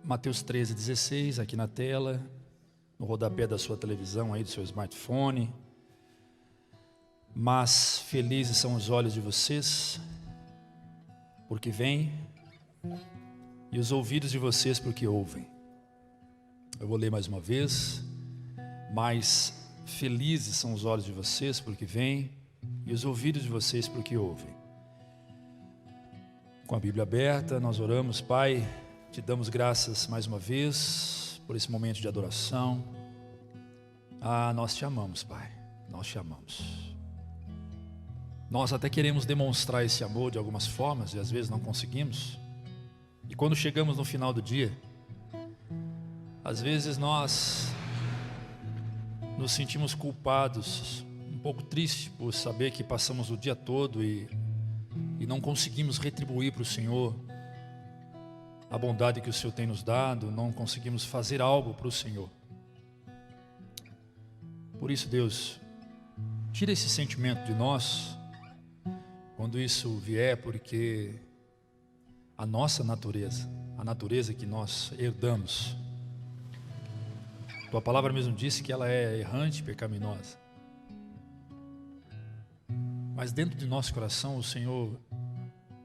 Mateus 13:16 aqui na tela, no rodapé da sua televisão, aí do seu smartphone. Mas felizes são os olhos de vocês, porque veem, e os ouvidos de vocês, porque ouvem. Eu vou ler mais uma vez. Mas felizes são os olhos de vocês, porque veem, e os ouvidos de vocês, porque ouvem. Com a Bíblia aberta, nós oramos. Pai, te damos graças mais uma vez por esse momento de adoração. Nós te amamos, Pai, nós te amamos. Nós até queremos demonstrar esse amor de algumas formas e às vezes não conseguimos. E quando chegamos no final do dia, às vezes nós nos sentimos culpados, um pouco tristes por saber que passamos o dia todo e não conseguimos retribuir para o Senhor a bondade que o Senhor tem nos dado, não conseguimos fazer algo para o Senhor. Por isso, Deus, tira esse sentimento de nós quando isso vier, porque a nossa natureza, a natureza que nós herdamos, tua palavra mesmo disse que ela é errante e pecaminosa. Mas dentro de nosso coração o Senhor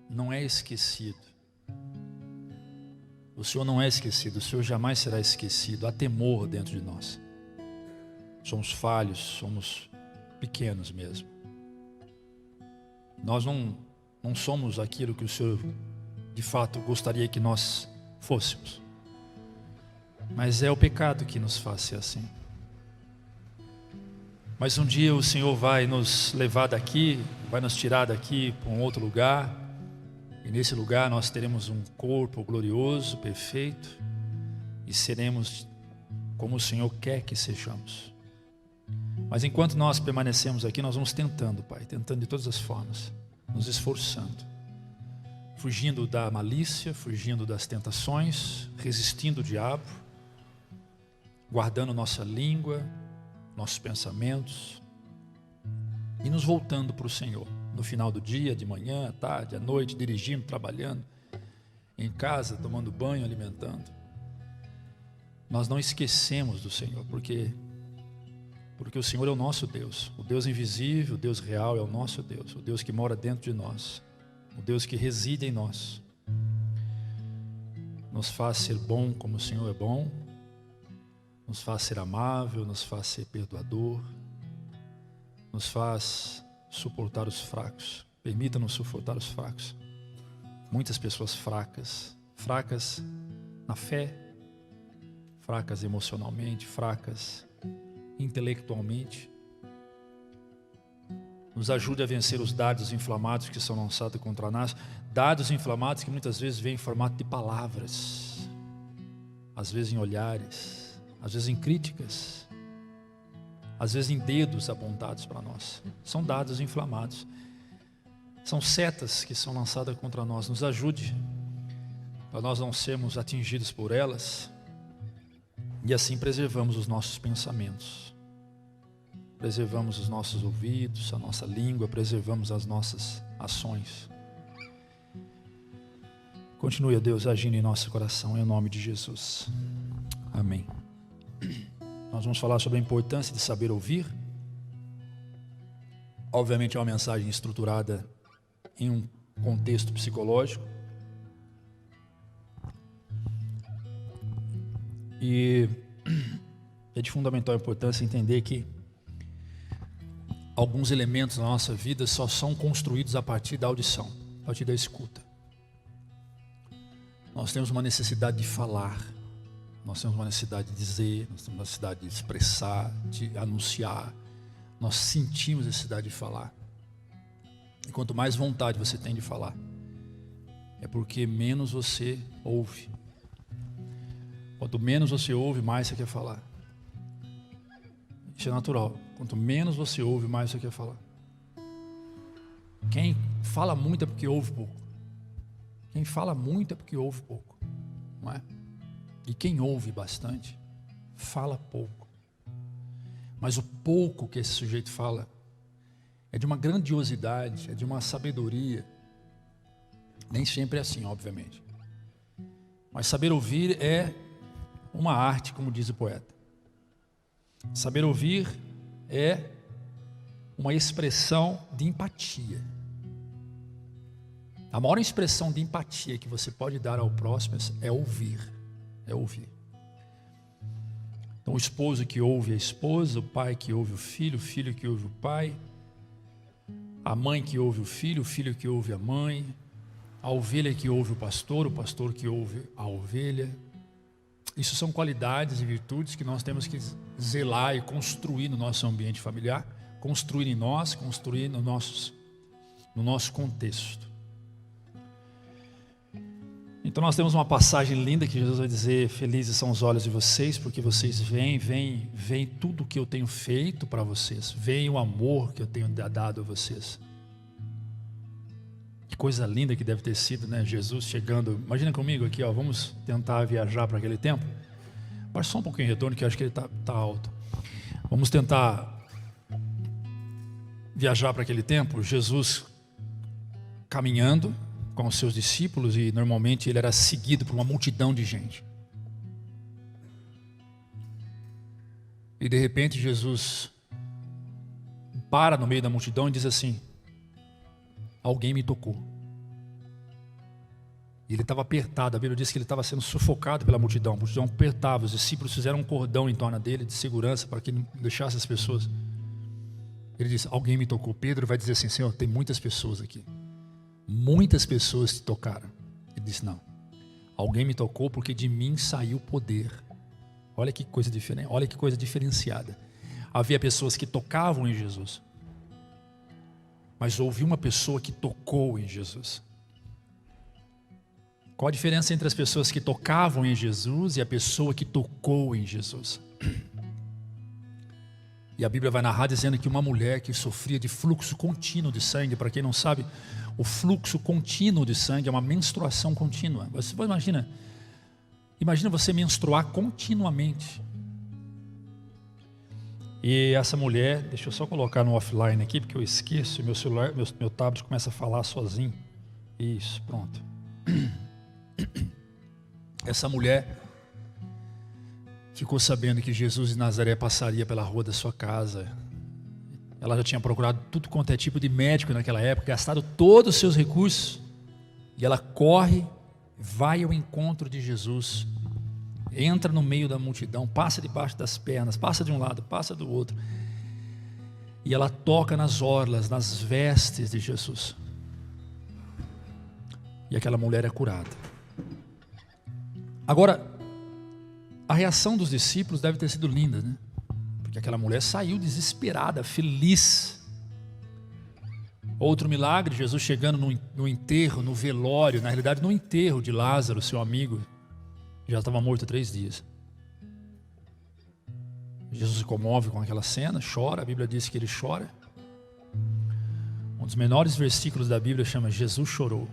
não é esquecido. O Senhor não é esquecido, o Senhor jamais será esquecido. Há temor dentro de nós. Somos falhos, somos pequenos mesmo. Nós não somos aquilo que o Senhor de fato gostaria que nós fôssemos. Mas é o pecado que nos faz ser assim. Mas um dia o Senhor vai nos levar daqui, vai nos tirar daqui para um outro lugar. E nesse lugar nós teremos um corpo glorioso, perfeito. E seremos como o Senhor quer que sejamos. Mas enquanto nós permanecemos aqui, nós vamos tentando, Pai, tentando de todas as formas, nos esforçando, fugindo da malícia, fugindo das tentações, resistindo o diabo, guardando nossa língua, nossos pensamentos e nos voltando para o Senhor no final do dia, de manhã, à tarde, à noite, dirigindo, trabalhando, em casa, tomando banho, alimentando. Nós não esquecemos do Senhor, porque o Senhor é o nosso Deus, o Deus invisível, o Deus real é o nosso Deus, o Deus que mora dentro de nós, o Deus que reside em nós. Nos faz ser bom como o Senhor é bom, nos faz ser amável, nos faz ser perdoador, nos faz suportar os fracos. Permita-nos suportar os fracos. Muitas pessoas fracas na fé, fracas emocionalmente, fracas intelectualmente. Nos ajude a vencer os dardos inflamados que são lançados contra nós, dardos inflamados que muitas vezes vêm em formato de palavras, às vezes em olhares, às vezes em críticas, às vezes em dedos apontados para nós. São dardos inflamados, são setas que são lançadas contra nós. Nos ajude para nós não sermos atingidos por elas e assim preservamos os nossos pensamentos, preservamos os nossos ouvidos, a nossa língua, preservamos as nossas ações. Continue, Deus, agindo em nosso coração, em nome de Jesus. Amém. Nós vamos falar sobre a importância de saber ouvir. Obviamente é uma mensagem estruturada em um contexto psicológico. E é de fundamental importância entender que alguns elementos da nossa vida só são construídos a partir da audição, a partir da escuta. Nós temos uma necessidade de falar. Nós temos uma necessidade de dizer, nós temos uma necessidade de expressar, de anunciar. Nós sentimos necessidade de falar. E quanto mais vontade você tem de falar, é porque menos você ouve. Quanto menos você ouve, mais você quer falar. Isso é natural. Quanto menos você ouve, mais você quer falar. Quem fala muito é porque ouve pouco. Quem fala muito é porque ouve pouco, não é? E quem ouve bastante, fala pouco. Mas o pouco que esse sujeito fala é de uma grandiosidade, é de uma sabedoria. Nem sempre é assim, obviamente. Mas saber ouvir é uma arte, como diz o poeta. Saber ouvir é uma expressão de empatia. A maior expressão de empatia que você pode dar ao próximo é ouvir. É ouvir. Então, o esposo que ouve a esposa, o pai que ouve o filho que ouve o pai, a mãe que ouve o filho que ouve a mãe, a ovelha que ouve o pastor que ouve a ovelha. Isso são qualidades e virtudes que nós temos que zelar e construir no nosso ambiente familiar, construir em nós, construir no nosso contexto. Então nós temos uma passagem linda que Jesus vai dizer: felizes são os olhos de vocês, porque vocês veem tudo que eu tenho feito para vocês, veem o amor que eu tenho dado a vocês. Que coisa linda que deve ter sido, né? Jesus chegando, imagina comigo aqui, ó, vamos tentar viajar para aquele tempo. Baixa só um pouquinho o retorno, que eu acho que ele tá alto. Vamos tentar viajar para aquele tempo. Jesus caminhando com os seus discípulos, e normalmente ele era seguido por uma multidão de gente. E de repente Jesus para no meio da multidão e diz assim: alguém me tocou. E ele estava apertado, a Bíblia diz que ele estava sendo sufocado pela multidão. A multidão apertava, os discípulos fizeram um cordão em torno dele de segurança para que não deixasse as pessoas. Ele disse: alguém me tocou. Pedro vai dizer assim: Senhor, tem muitas pessoas aqui. Muitas pessoas te tocaram. Ele disse: não, alguém me tocou porque de mim saiu poder. Olha que coisa diferente, olha que coisa diferenciada. Havia pessoas que tocavam em Jesus, mas houve uma pessoa que tocou em Jesus. Qual a diferença entre as pessoas que tocavam em Jesus e a pessoa que tocou em Jesus? E a Bíblia vai narrar dizendo que uma mulher que sofria de fluxo contínuo de sangue, para quem não sabe, o fluxo contínuo de sangue é uma menstruação contínua. Você imagina você menstruar continuamente. E essa mulher, deixa eu só colocar no offline aqui, porque eu esqueço, meu celular, meu tablet começa a falar sozinho. Isso, pronto. Essa mulher ficou sabendo que Jesus de Nazaré passaria pela rua da sua casa. Ela já tinha procurado tudo quanto é tipo de médico naquela época, gastado todos os seus recursos, e ela corre, vai ao encontro de Jesus, entra no meio da multidão, passa debaixo das pernas, passa de um lado, passa do outro, e ela toca nas orlas, nas vestes de Jesus, e aquela mulher é curada. Agora, a reação dos discípulos deve ter sido linda, né? Porque aquela mulher saiu desesperada, feliz. Outro milagre, Jesus chegando no enterro, no velório, na realidade no enterro de Lázaro, seu amigo, já estava morto há 3 dias. Jesus se comove com aquela cena, chora, a Bíblia diz que ele chora. Um dos menores versículos da Bíblia chama Jesus chorou.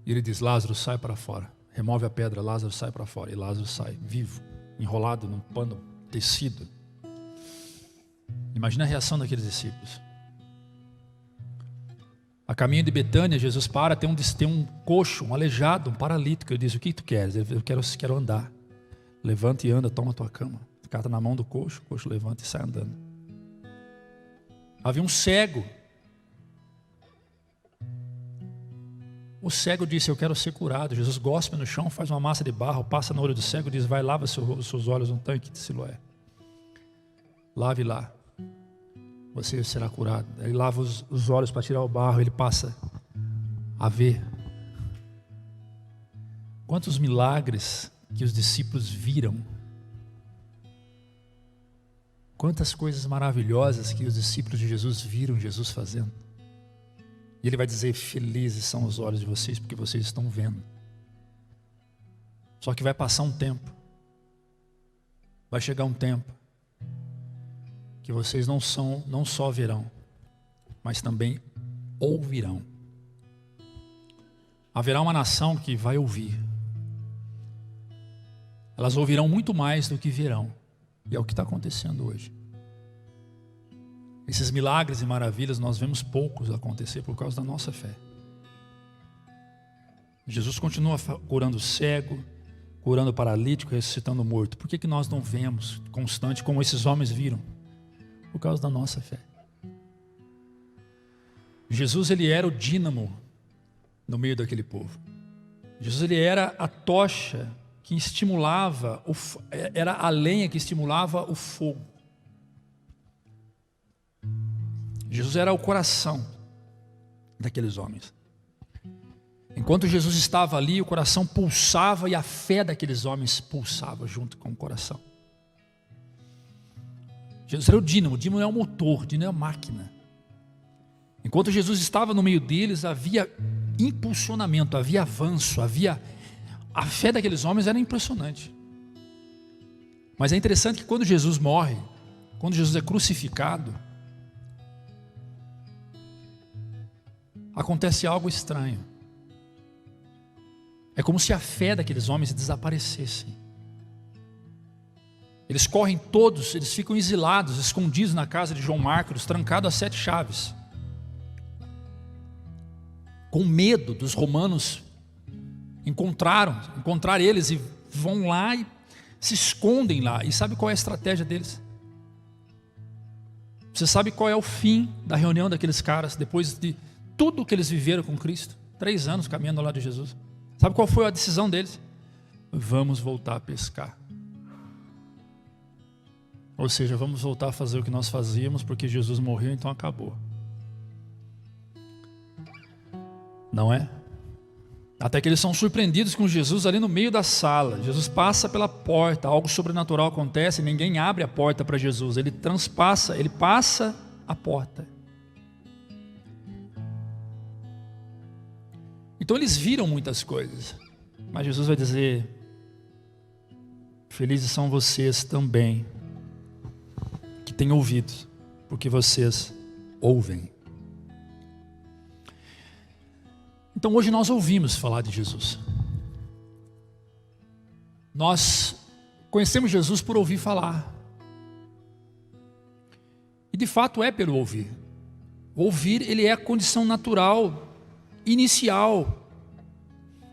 E ele diz: Lázaro, sai para fora. Remove a pedra, Lázaro sai para fora. E Lázaro sai vivo, enrolado num pano tecido. Imagina a reação daqueles discípulos. A caminho de Betânia, Jesus para, tem um coxo, um aleijado, um paralítico. Ele diz: o que tu queres? Eu quero andar. Levanta e anda, toma a tua cama. Cata na mão do coxo, o coxo levanta e sai andando. Havia um cego. O cego disse: eu quero ser curado. Jesus gospe no chão, faz uma massa de barro, passa no olho do cego e diz: vai, lava seus olhos no tanque de Siloé. Lave lá, você será curado. Ele lava os olhos para tirar o barro, ele passa a ver. Quantos milagres que os discípulos viram. Quantas coisas maravilhosas que os discípulos de Jesus viram Jesus fazendo. E ele vai dizer: felizes são os olhos de vocês, porque vocês estão vendo. Só que vai passar um tempo. Vai chegar um tempo que vocês não só verão, mas também ouvirão. Haverá uma nação que vai ouvir. Elas ouvirão muito mais do que verão. E é o que está acontecendo hoje. Esses milagres e maravilhas nós vemos poucos acontecer por causa da nossa fé. Jesus continua curando o cego, curando o paralítico, ressuscitando o morto. Por que nós não vemos constante como esses homens viram? Por causa da nossa fé. Jesus, ele era o dínamo no meio daquele povo. Jesus, ele era a tocha que estimulava, era a lenha que estimulava o fogo. Jesus era o coração daqueles homens. Enquanto Jesus estava ali, o coração pulsava e a fé daqueles homens pulsava junto com o coração. Jesus era o dínamo é o motor, o dínamo é a máquina. Enquanto Jesus estava no meio deles, havia impulsionamento, havia avanço, a fé daqueles homens era impressionante. Mas é interessante que quando Jesus morre, quando Jesus é crucificado, acontece algo estranho. É como se a fé daqueles homens desaparecesse. Eles correm todos, eles ficam exilados, escondidos na casa de João Marcos, trancados a 7 chaves. Com medo dos romanos encontrar eles e vão lá e se escondem lá. E sabe qual é a estratégia deles? Você sabe qual é o fim da reunião daqueles caras, depois de tudo que eles viveram com Cristo? 3 anos caminhando ao lado de Jesus. Sabe qual foi a decisão deles? Vamos voltar a pescar. Ou seja, vamos voltar a fazer o que nós fazíamos, porque Jesus morreu, então acabou. Não é? Até que eles são surpreendidos com Jesus ali no meio da sala. Jesus passa pela porta, algo sobrenatural acontece, ninguém abre a porta para Jesus, ele passa a porta. Então eles viram muitas coisas, mas Jesus vai dizer: felizes são vocês também, que têm ouvidos, porque vocês ouvem. Então hoje nós ouvimos falar de Jesus. Nós conhecemos Jesus por ouvir falar. E de fato é pelo ouvir. O ouvir, ele é a condição natural, inicial.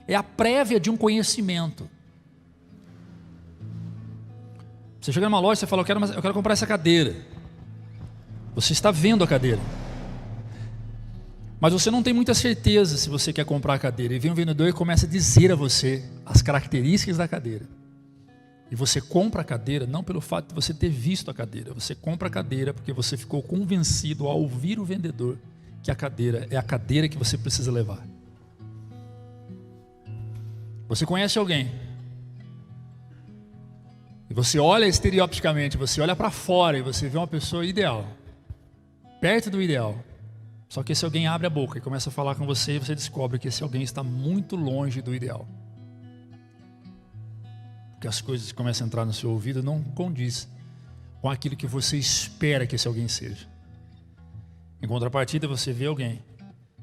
É a prévia de um conhecimento. Você chega numa loja e você fala: eu quero comprar essa cadeira. Você está vendo a cadeira, mas você não tem muita certeza se você quer comprar a cadeira. E vem um vendedor e começa a dizer a você as características da cadeira. E você compra a cadeira não pelo fato de você ter visto a cadeira. Você compra a cadeira porque você ficou convencido ao ouvir o vendedor que a cadeira é a cadeira que você precisa levar. Você conhece alguém e você olha estereotipicamente, você olha para fora e você vê uma pessoa ideal, perto do ideal. Só que esse alguém abre a boca e começa a falar com você e você descobre que esse alguém está muito longe do ideal. Porque as coisas que começam a entrar no seu ouvido não condiz com aquilo que você espera que esse alguém seja. Em contrapartida, você vê alguém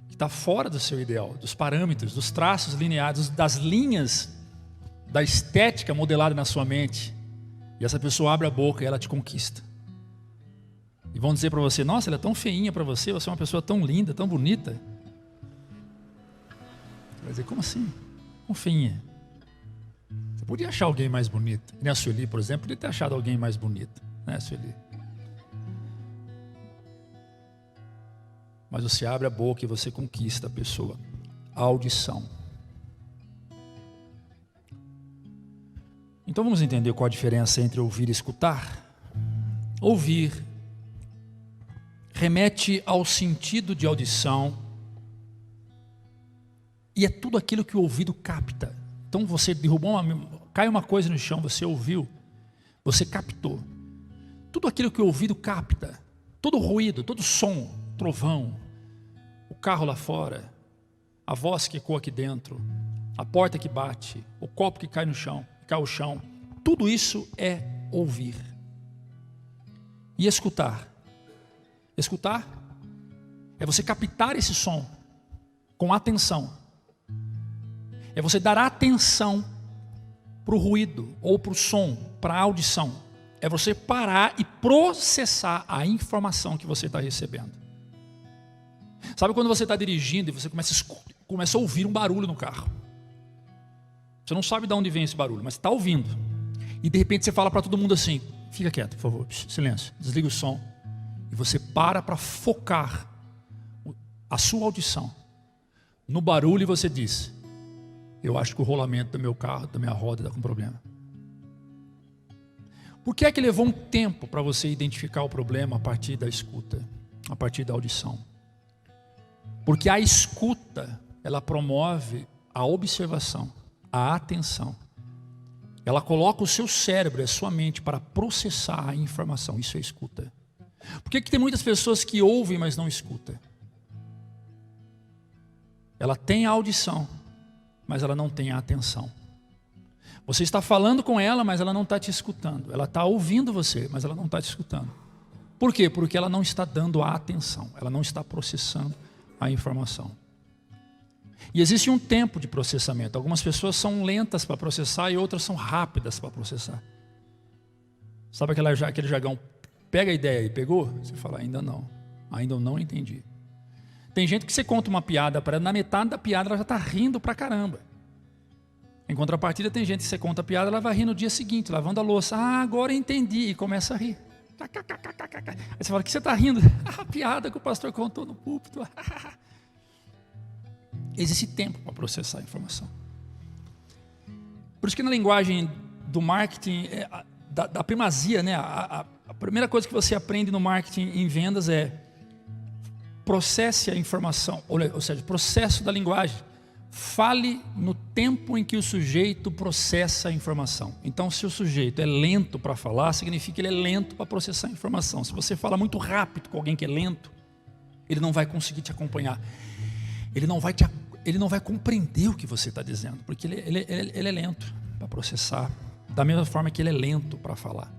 que está fora do seu ideal, dos parâmetros, dos traços lineares, das linhas da estética modelada na sua mente. E essa pessoa abre a boca e ela te conquista. E vão dizer para você: nossa, ela é tão feinha para você, você é uma pessoa tão linda, tão bonita. Você vai dizer: como assim? Tão feinha? Você podia achar alguém mais bonito. E a Sueli, por exemplo, podia ter achado alguém mais bonito, né, Sueli? Mas você abre a boca e você conquista a pessoa. A audição. Então vamos entender qual a diferença entre ouvir e escutar? Ouvir remete ao sentido de audição e é tudo aquilo que o ouvido capta. Então você derrubou cai uma coisa no chão, você ouviu, você captou. Tudo aquilo que o ouvido capta, todo ruído, todo som, trovão, o carro lá fora, a voz que ecoa aqui dentro, a porta que bate, o copo que cai no chão, cai ao chão, tudo isso é ouvir. E escutar? Escutar é você captar esse som com atenção. É você dar atenção para o ruído ou para o som, para a audição. É você parar e processar a informação que você está recebendo. Sabe quando você está dirigindo e você começa a ouvir um barulho no carro? Você não sabe de onde vem esse barulho, mas está ouvindo. E de repente você fala para todo mundo assim: fica quieto, por favor, silêncio, desliga o som. E você para focar a sua audição no barulho e você diz: eu acho que o rolamento do meu carro, da minha roda está com problema. Por que é que levou um tempo para você identificar o problema a partir da escuta, a partir da audição? Porque a escuta, ela promove a observação, a atenção. Ela coloca o seu cérebro, a sua mente, para processar a informação. Isso é escuta. Por que tem muitas pessoas que ouvem, mas não escutam? Ela tem a audição, mas ela não tem a atenção. Você está falando com ela, mas ela não está te escutando. Ela está ouvindo você, mas ela não está te escutando. Por quê? Porque ela não está dando a atenção. Ela não está processando a informação. E existe um tempo de processamento. Algumas pessoas são lentas para processar e outras são rápidas para processar. Sabe aquele jargão? Pega a ideia aí, pegou? Você fala: ainda não. Ainda eu não entendi. Tem gente que você conta uma piada para ela, na metade da piada ela já está rindo pra caramba. Em contrapartida, tem gente que você conta a piada, ela vai rir no dia seguinte, lavando a louça. Ah, agora eu entendi. E começa a rir. Aí você fala: o que você está rindo? A piada que o pastor contou no púlpito. Existe tempo para processar a informação. Por isso que na linguagem do marketing, da primazia, né? A primeira coisa que você aprende no marketing em vendas é: processe a informação, ou seja, processo da linguagem. Fale no tempo em que o sujeito processa a informação. Então, se o sujeito é lento para falar, significa que ele é lento para processar a informação. Se você fala muito rápido com alguém que é lento, ele não vai conseguir te acompanhar. Ele não vai compreender o que você está dizendo, porque ele é lento para processar, da mesma forma que ele é lento para falar.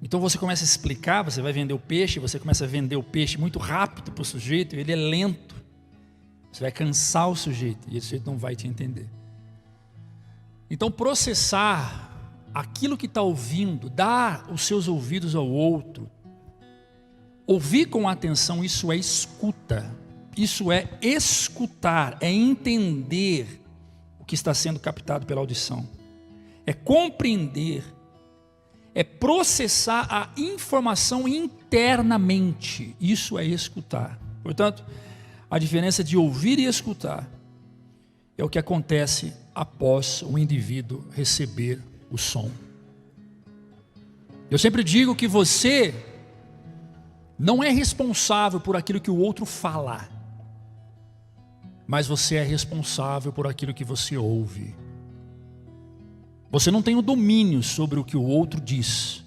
Então você começa a explicar, você vai vender o peixe, você começa a vender o peixe muito rápido para o sujeito, ele é lento. Você vai cansar o sujeito e esse sujeito não vai te entender. Então processar aquilo que está ouvindo, dar os seus ouvidos ao outro, ouvir com atenção, isso é escuta. Isso é escutar, é entender o que está sendo captado pela audição. É compreender, é processar a informação internamente. Isso é escutar. Portanto, a diferença de ouvir e escutar é o que acontece após o indivíduo receber o som. Eu sempre digo que você não é responsável por aquilo que o outro fala, mas você é responsável por aquilo que você ouve. Você não tem o domínio sobre o que o outro diz,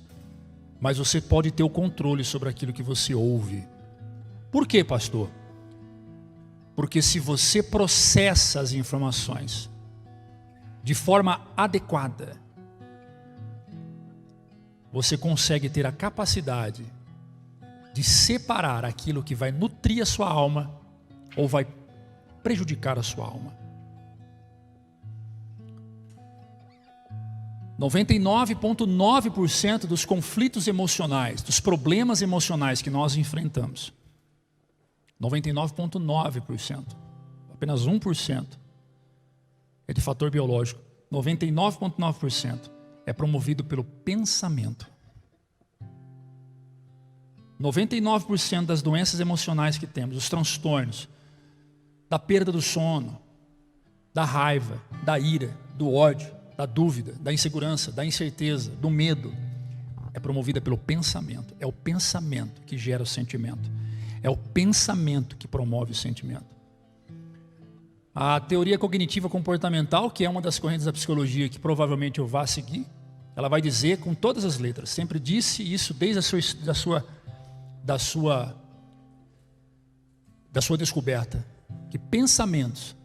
mas você pode ter o controle sobre aquilo que você ouve. Por quê, pastor? Porque se você processa as informações de forma adequada, você consegue ter a capacidade de separar aquilo que vai nutrir a sua alma ou vai prejudicar a sua alma. 99,9% dos conflitos emocionais, dos problemas emocionais que nós enfrentamos, 99,9%, apenas 1% é de fator biológico. 99,9% é promovido pelo pensamento. 99% das doenças emocionais que temos, os transtornos, da perda do sono, da raiva, da ira, do ódio, da dúvida, da insegurança, da incerteza, do medo, é promovida pelo pensamento. É o pensamento que gera o sentimento. É o pensamento que promove o sentimento. A teoria cognitiva comportamental, que é uma das correntes da psicologia que provavelmente eu vá seguir, ela vai dizer com todas as letras, sempre disse isso desde a sua descoberta, que pensamentos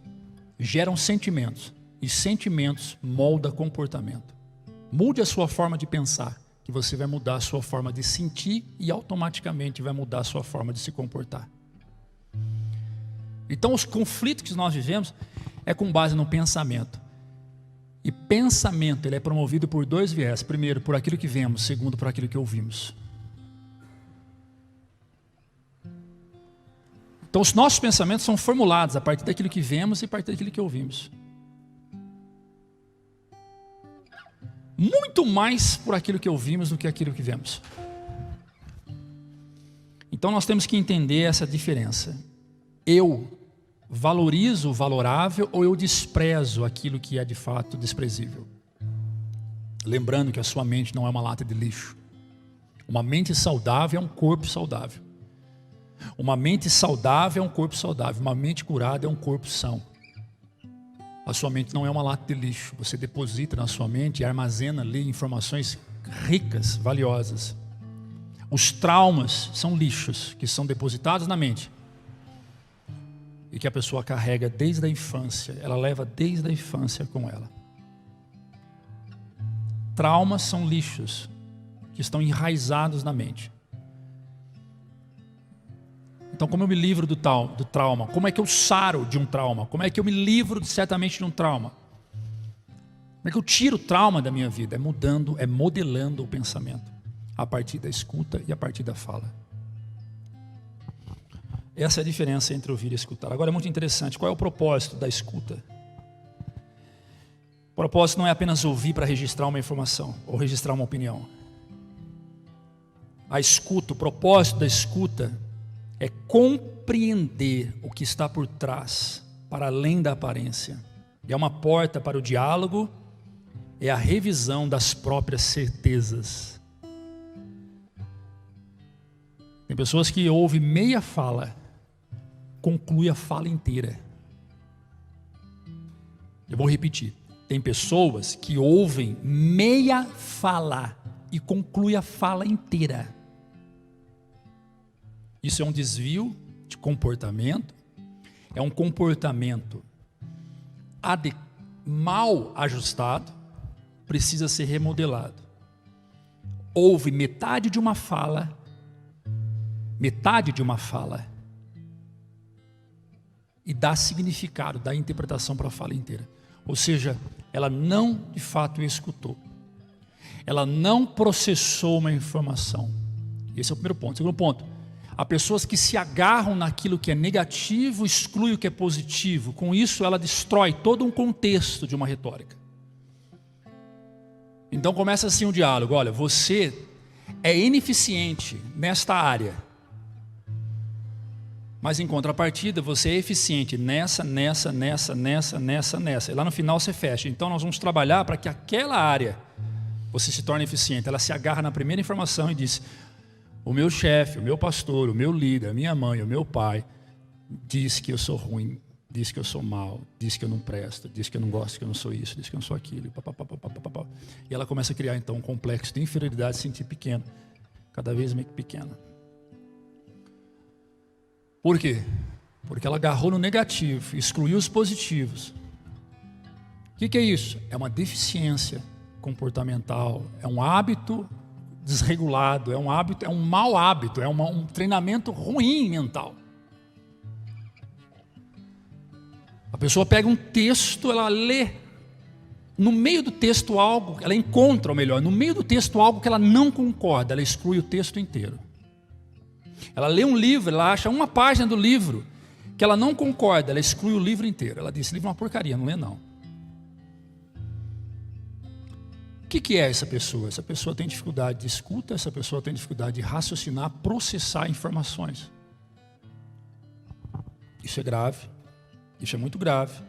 geram sentimentos e sentimentos moldam comportamento. Mude a sua forma de pensar, que você vai mudar a sua forma de sentir e automaticamente vai mudar a sua forma de se comportar. Então os conflitos que nós vivemos é com base no pensamento. E pensamento ele é promovido por dois viés. Primeiro, por aquilo que vemos. Segundo, por aquilo que ouvimos. Então os nossos pensamentos são formulados a partir daquilo que vemos e a partir daquilo que ouvimos. muito mais por aquilo que ouvimos do que aquilo que vemos. Então nós temos que entender essa diferença. Eu valorizo o valorável ou eu desprezo aquilo que é de fato desprezível? Lembrando que a sua mente não é uma lata de lixo. Uma mente saudável é um corpo saudável. Uma mente saudável é um corpo saudável. Uma mente curada é um corpo são. A sua mente não é uma lata de lixo. Você deposita na sua mente e armazena ali informações ricas, valiosas. Os traumas são lixos que são depositados na mente e que a pessoa carrega desde a infância. Ela leva desde a infância com ela. Traumas são lixos que estão enraizados na mente. Então, como eu me livro do trauma? Como é que eu saro de um trauma? Como é que eu me livro certamente de um trauma? Como é que eu tiro o trauma da minha vida? É modelando o pensamento a partir da escuta e a partir da fala. Essa é a diferença entre ouvir e escutar. Agora é muito interessante, qual é o propósito da escuta? O propósito não é apenas ouvir para registrar uma informação ou registrar uma opinião. A escuta, o propósito da escuta é compreender o que está por trás, para além da aparência. É uma porta para o diálogo, é a revisão das próprias certezas. Tem pessoas que ouvem meia fala, conclui a fala inteira. Eu vou repetir. Tem pessoas que ouvem meia fala e conclui a fala inteira. Isso é um desvio de comportamento, é um comportamento mal ajustado, precisa ser remodelado. Ouve metade de uma fala e dá significado, dá interpretação para a fala inteira. Ou seja, ela não de fato escutou. Ela não processou uma informação. Esse é o primeiro ponto. Segundo ponto, há pessoas que se agarram naquilo que é negativo, exclui o que é positivo. Com isso, ela destrói todo um contexto de uma retórica. Então começa assim o diálogo. Olha, você é ineficiente nesta área, mas em contrapartida, você é eficiente nessa. E lá no final você fecha. Então nós vamos trabalhar para que aquela área você se torne eficiente. Ela se agarra na primeira informação e diz: o meu chefe, o meu pastor, o meu líder, a minha mãe, o meu pai diz que eu sou ruim, diz que eu sou mau, diz que eu não presto, diz que eu não gosto, que eu não sou isso, diz que eu não sou aquilo. E ela começa a criar então um complexo de inferioridade, se sentir pequeno, cada vez mais pequena. Por quê? Porque ela agarrou no negativo, excluiu os positivos. O que é isso? É uma deficiência comportamental, é um hábito desregulado, é um mau hábito, é um treinamento ruim mental. A pessoa pega um texto, ela lê, no meio do texto algo, ela encontra, ou melhor, no meio do texto algo que ela não concorda, ela exclui o texto inteiro. Ela lê um livro, ela acha uma página do livro que ela não concorda, ela exclui o livro inteiro. Ela diz: esse livro é uma porcaria, não lê não. O que é essa pessoa? Essa pessoa tem dificuldade de escuta, essa pessoa tem dificuldade de raciocinar, processar informações. Isso é grave, isso é muito grave.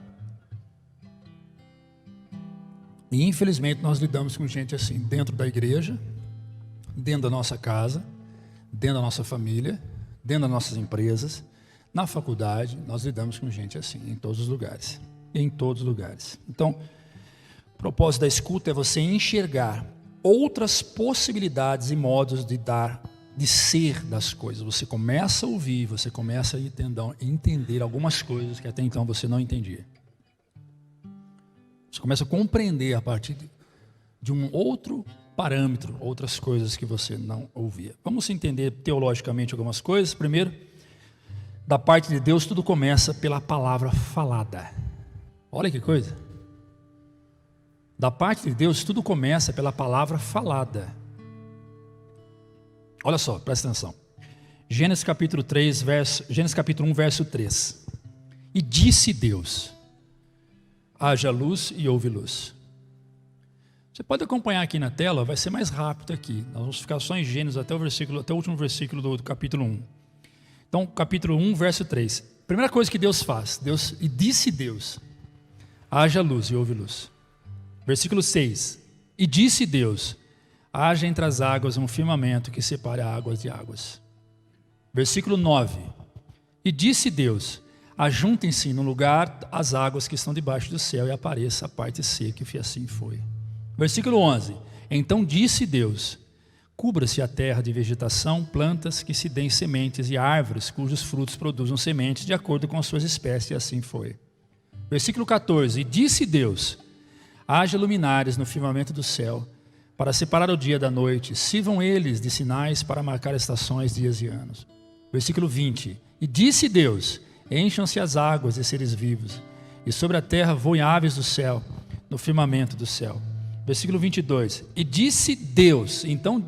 E infelizmente nós lidamos com gente assim, dentro da igreja, dentro da nossa casa, dentro da nossa família, dentro das nossas empresas, na faculdade, nós lidamos com gente assim, em todos os lugares. Em todos os lugares. Então, o propósito da escuta é você enxergar outras possibilidades e modos de ser das coisas. Você começa a ouvir, você começa a entender algumas coisas que até então você não entendia. Você começa a compreender a partir de um outro parâmetro, outras coisas que você não ouvia. Vamos entender teologicamente algumas coisas. Primeiro, da parte de Deus, tudo começa pela palavra falada. Olha que coisa. Da parte de Deus, tudo começa pela palavra falada. Olha só, presta atenção. Gênesis capítulo 1, verso 3. E disse Deus: haja luz e houve luz. Você pode acompanhar aqui na tela, vai ser mais rápido aqui. Nós vamos ficar só em Gênesis até o último versículo do capítulo 1. Então, capítulo 1, verso 3. Primeira coisa que Deus faz, e disse Deus, haja luz e houve luz. Versículo 6. E disse Deus, haja entre as águas um firmamento que separe águas de águas. Versículo 9. E disse Deus, ajuntem-se no lugar as águas que estão debaixo do céu e apareça a parte seca, e assim foi. Versículo 11. Então disse Deus, cubra-se a terra de vegetação, plantas que se deem sementes e árvores cujos frutos produzam sementes de acordo com as suas espécies, e assim foi. Versículo 14. E disse Deus, haja luminares no firmamento do céu, para separar o dia da noite, sirvam eles de sinais para marcar estações, dias e anos. Versículo 20. E disse Deus, encham-se as águas de seres vivos, e sobre a terra voem aves do céu, no firmamento do céu. Versículo 22. E disse Deus, então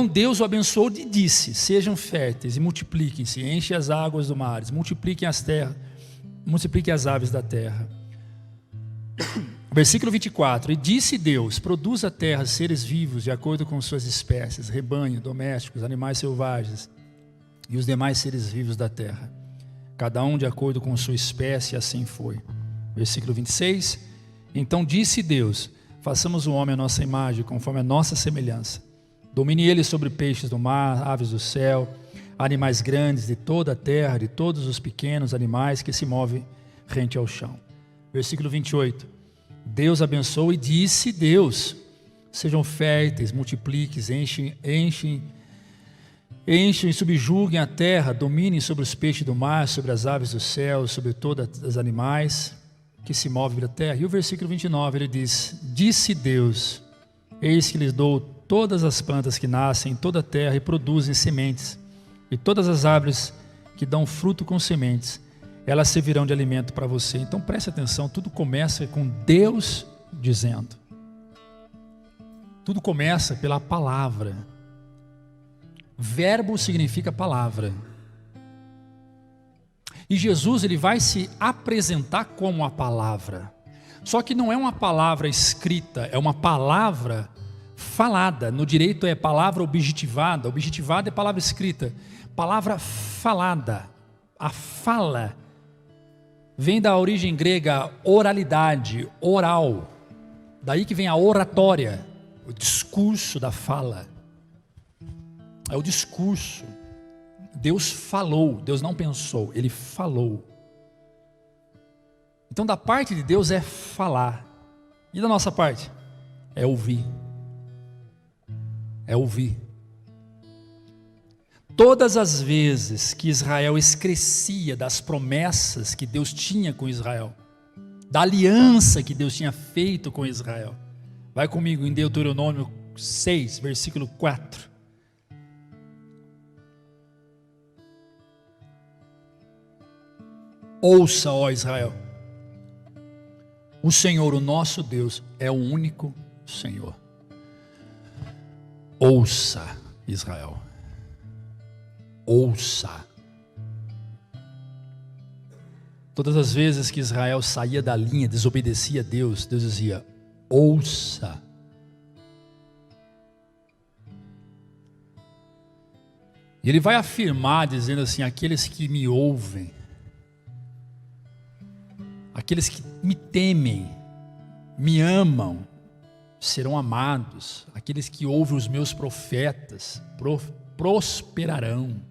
Deus o abençoou e disse, sejam férteis e multipliquem-se, enchem as águas do mar, multipliquem as aves da terra. Versículo 24. E disse Deus, produza a terra seres vivos de acordo com suas espécies, rebanho, domésticos, animais selvagens e os demais seres vivos da terra, cada um de acordo com sua espécie, e assim foi. Versículo 26. Então disse Deus, façamos o homem à nossa imagem, conforme a nossa semelhança. Domine ele sobre peixes do mar, aves do céu, animais grandes de toda a terra, de todos os pequenos animais que se movem rente ao chão. Versículo 28. Deus abençoou e disse Deus, sejam férteis, multipliquem, enchem e subjuguem a terra, dominem sobre os peixes do mar, sobre as aves do céu, sobre todos os animais que se movem pela terra. E o versículo 29, ele diz, disse Deus, eis que lhes dou todas as plantas que nascem em toda a terra e produzem sementes, e todas as árvores que dão fruto com sementes, elas servirão de alimento para você. Então preste atenção, tudo começa com Deus dizendo. Tudo começa pela palavra. Verbo significa palavra. E Jesus, ele vai se apresentar como a palavra. Só que não é uma palavra escrita, é uma palavra falada. No direito é palavra objetivada. Objetivada é palavra escrita. Palavra falada. A fala vem da origem grega oralidade, oral. Daí que vem a oratória, o discurso da fala. É o discurso. Deus falou, Deus não pensou, Ele falou. Então da parte de Deus é falar. E da nossa parte? É ouvir. É ouvir. Todas as vezes que Israel esquecia das promessas que Deus tinha com Israel, da aliança que Deus tinha feito com Israel. Vai comigo em Deuteronômio 6, versículo 4. Ouça, ó Israel, o Senhor, o nosso Deus, é o único Senhor. Ouça, Israel. Ouça. Todas as vezes que Israel saía da linha, desobedecia a Deus, Deus dizia, ouça. E Ele vai afirmar, dizendo assim, aqueles que me ouvem, aqueles que me temem, me amam, serão amados. Aqueles que ouvem os meus profetas, prosperarão.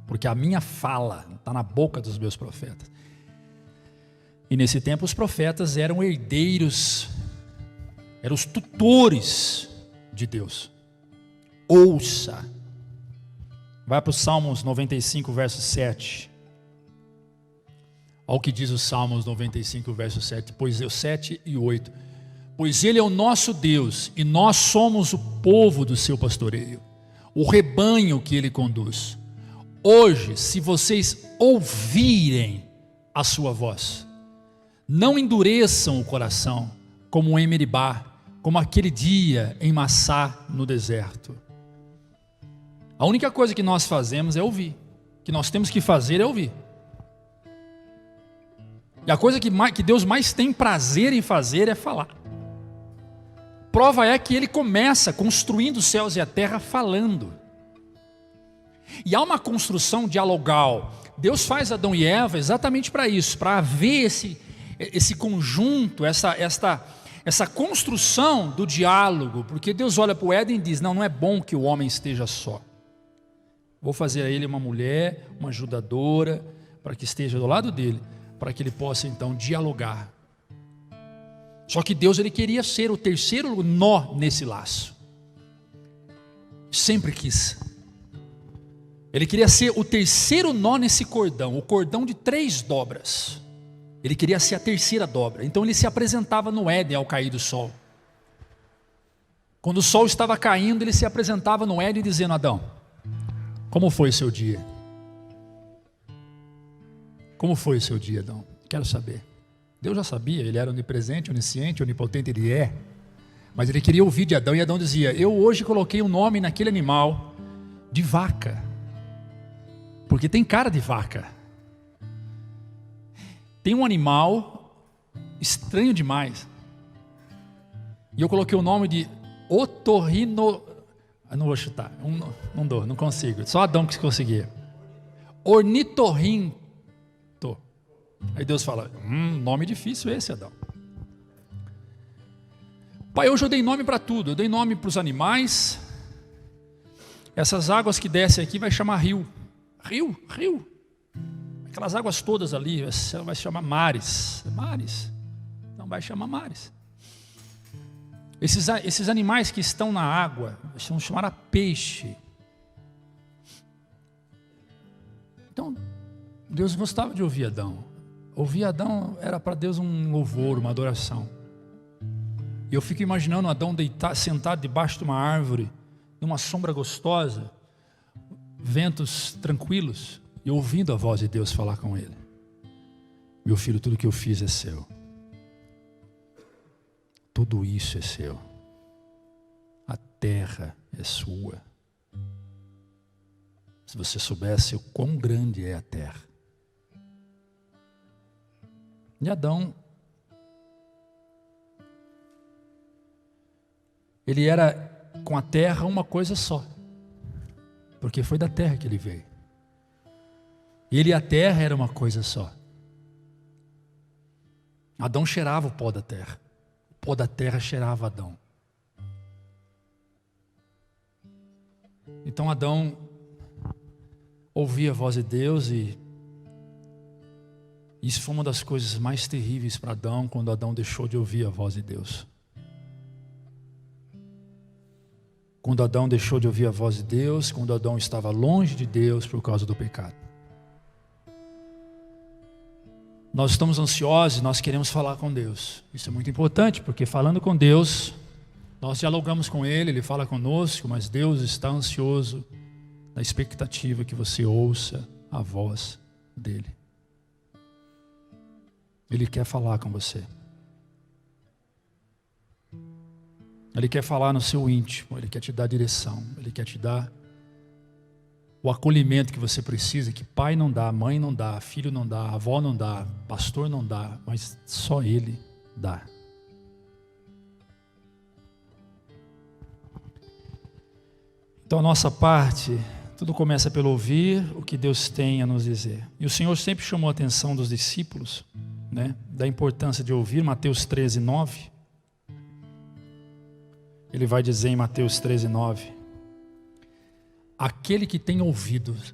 Porque a minha fala está na boca dos meus profetas. E nesse tempo os profetas eram herdeiros, eram os tutores de Deus. Ouça. Vai para o Salmos 95, verso 7. Olha o que diz o Salmos 95, verso 7. Pois 7 e 8. Pois Ele é o nosso Deus, e nós somos o povo do seu pastoreio, o rebanho que Ele conduz. Hoje, se vocês ouvirem a sua voz, não endureçam o coração, como em Meribá, como aquele dia em Massá, no deserto. A única coisa que nós fazemos é ouvir. O que nós temos que fazer é ouvir. E a coisa que Deus mais tem prazer em fazer é falar. Prova é que ele começa construindo os céus e a terra falando. E há uma construção dialogal. Deus faz Adão e Eva exatamente para isso, para haver esse conjunto, essa construção do diálogo. Porque Deus olha para o Éden e diz: não é bom que o homem esteja só. Vou fazer a ele uma mulher, uma ajudadora, para que esteja do lado dele, para que ele possa então dialogar. Só que Deus, ele queria ser o terceiro nó nesse laço. Sempre quis. Ele queria ser o terceiro nó nesse cordão, o cordão de 3 dobras. Ele queria ser a terceira dobra. Então ele se apresentava no Éden ao cair do sol. Quando o sol estava caindo, ele se apresentava no Éden dizendo: Adão, como foi o seu dia? Como foi o seu dia, Adão? Quero saber. Deus já sabia, ele era onipresente, onisciente, onipotente, ele é. Mas ele queria ouvir de Adão, e Adão dizia: eu hoje coloquei um nome naquele animal de vaca, porque tem cara de vaca. Tem um animal estranho demais, e eu coloquei o nome de otorrino. Eu não vou chutar, não consigo, só Adão que conseguia. Ornitorrinco. Aí Deus fala: nome difícil esse, Adão. Pai, hoje eu dei nome para tudo. Eu dei nome para os animais. Essas águas que descem aqui vai chamar rio. Rio. Aquelas águas todas ali vai chamar mares. Mares. Não vai chamar mares. Esses animais que estão na água vão chamar a peixe. Então Deus gostava de ouvir Adão. Ouvir Adão era para Deus um louvor, uma adoração. E eu fico imaginando Adão sentado debaixo de uma árvore, numa sombra gostosa, ventos tranquilos, e ouvindo a voz de Deus falar com ele: meu filho, tudo que eu fiz é seu. Tudo isso é seu. A terra é sua. Se você soubesse o quão grande é a terra. E Adão, ele era com a terra uma coisa só, porque foi da terra que ele veio. Ele e a terra era uma coisa só. Adão cheirava o pó da terra, o pó da terra cheirava Adão. Então Adão ouvia a voz de Deus, e isso foi uma das coisas mais terríveis para Adão, quando Adão deixou de ouvir a voz de Deus. Quando Adão deixou de ouvir a voz de Deus, quando Adão estava longe de Deus por causa do pecado. Nós estamos ansiosos, nós queremos falar com Deus. Isso é muito importante, porque falando com Deus, nós dialogamos com Ele, Ele fala conosco, mas Deus está ansioso, na expectativa que você ouça a voz dEle. Ele quer falar com você. Ele quer falar no seu íntimo. Ele quer te dar direção. Ele quer te dar o acolhimento que você precisa, que pai não dá, mãe não dá, filho não dá, avó não dá, pastor não dá, mas só Ele dá. Então a nossa parte, tudo começa pelo ouvir o que Deus tem a nos dizer. E o Senhor sempre chamou a atenção dos discípulos, da importância de ouvir. Mateus 13:9, Ele vai dizer em Mateus 13:9: aquele que tem ouvidos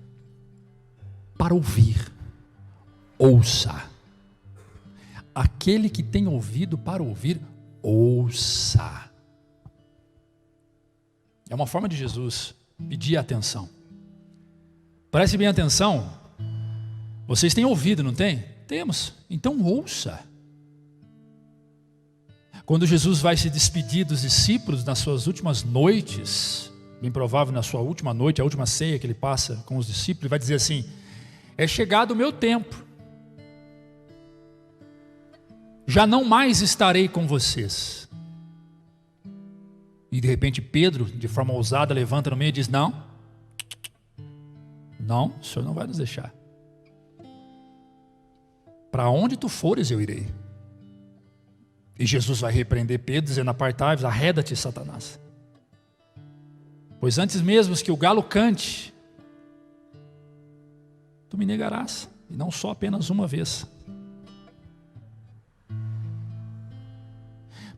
para ouvir, ouça. Aquele que tem ouvido para ouvir, ouça. É uma forma de Jesus pedir atenção. Preste bem atenção. Vocês têm ouvido, não tem? Temos, então ouça. Quando Jesus vai se despedir dos discípulos nas suas últimas noites, bem provável na sua última noite, a última ceia que ele passa com os discípulos, ele vai dizer assim: é chegado o meu tempo, já não mais estarei com vocês. E de repente Pedro, de forma ousada, levanta no meio e diz: não, o Senhor não vai nos deixar. para onde tu fores eu irei. E Jesus vai repreender Pedro, dizendo: apartai-vos, arreda-te, Satanás. Pois antes mesmo que o galo cante, tu me negarás, e não só apenas uma vez.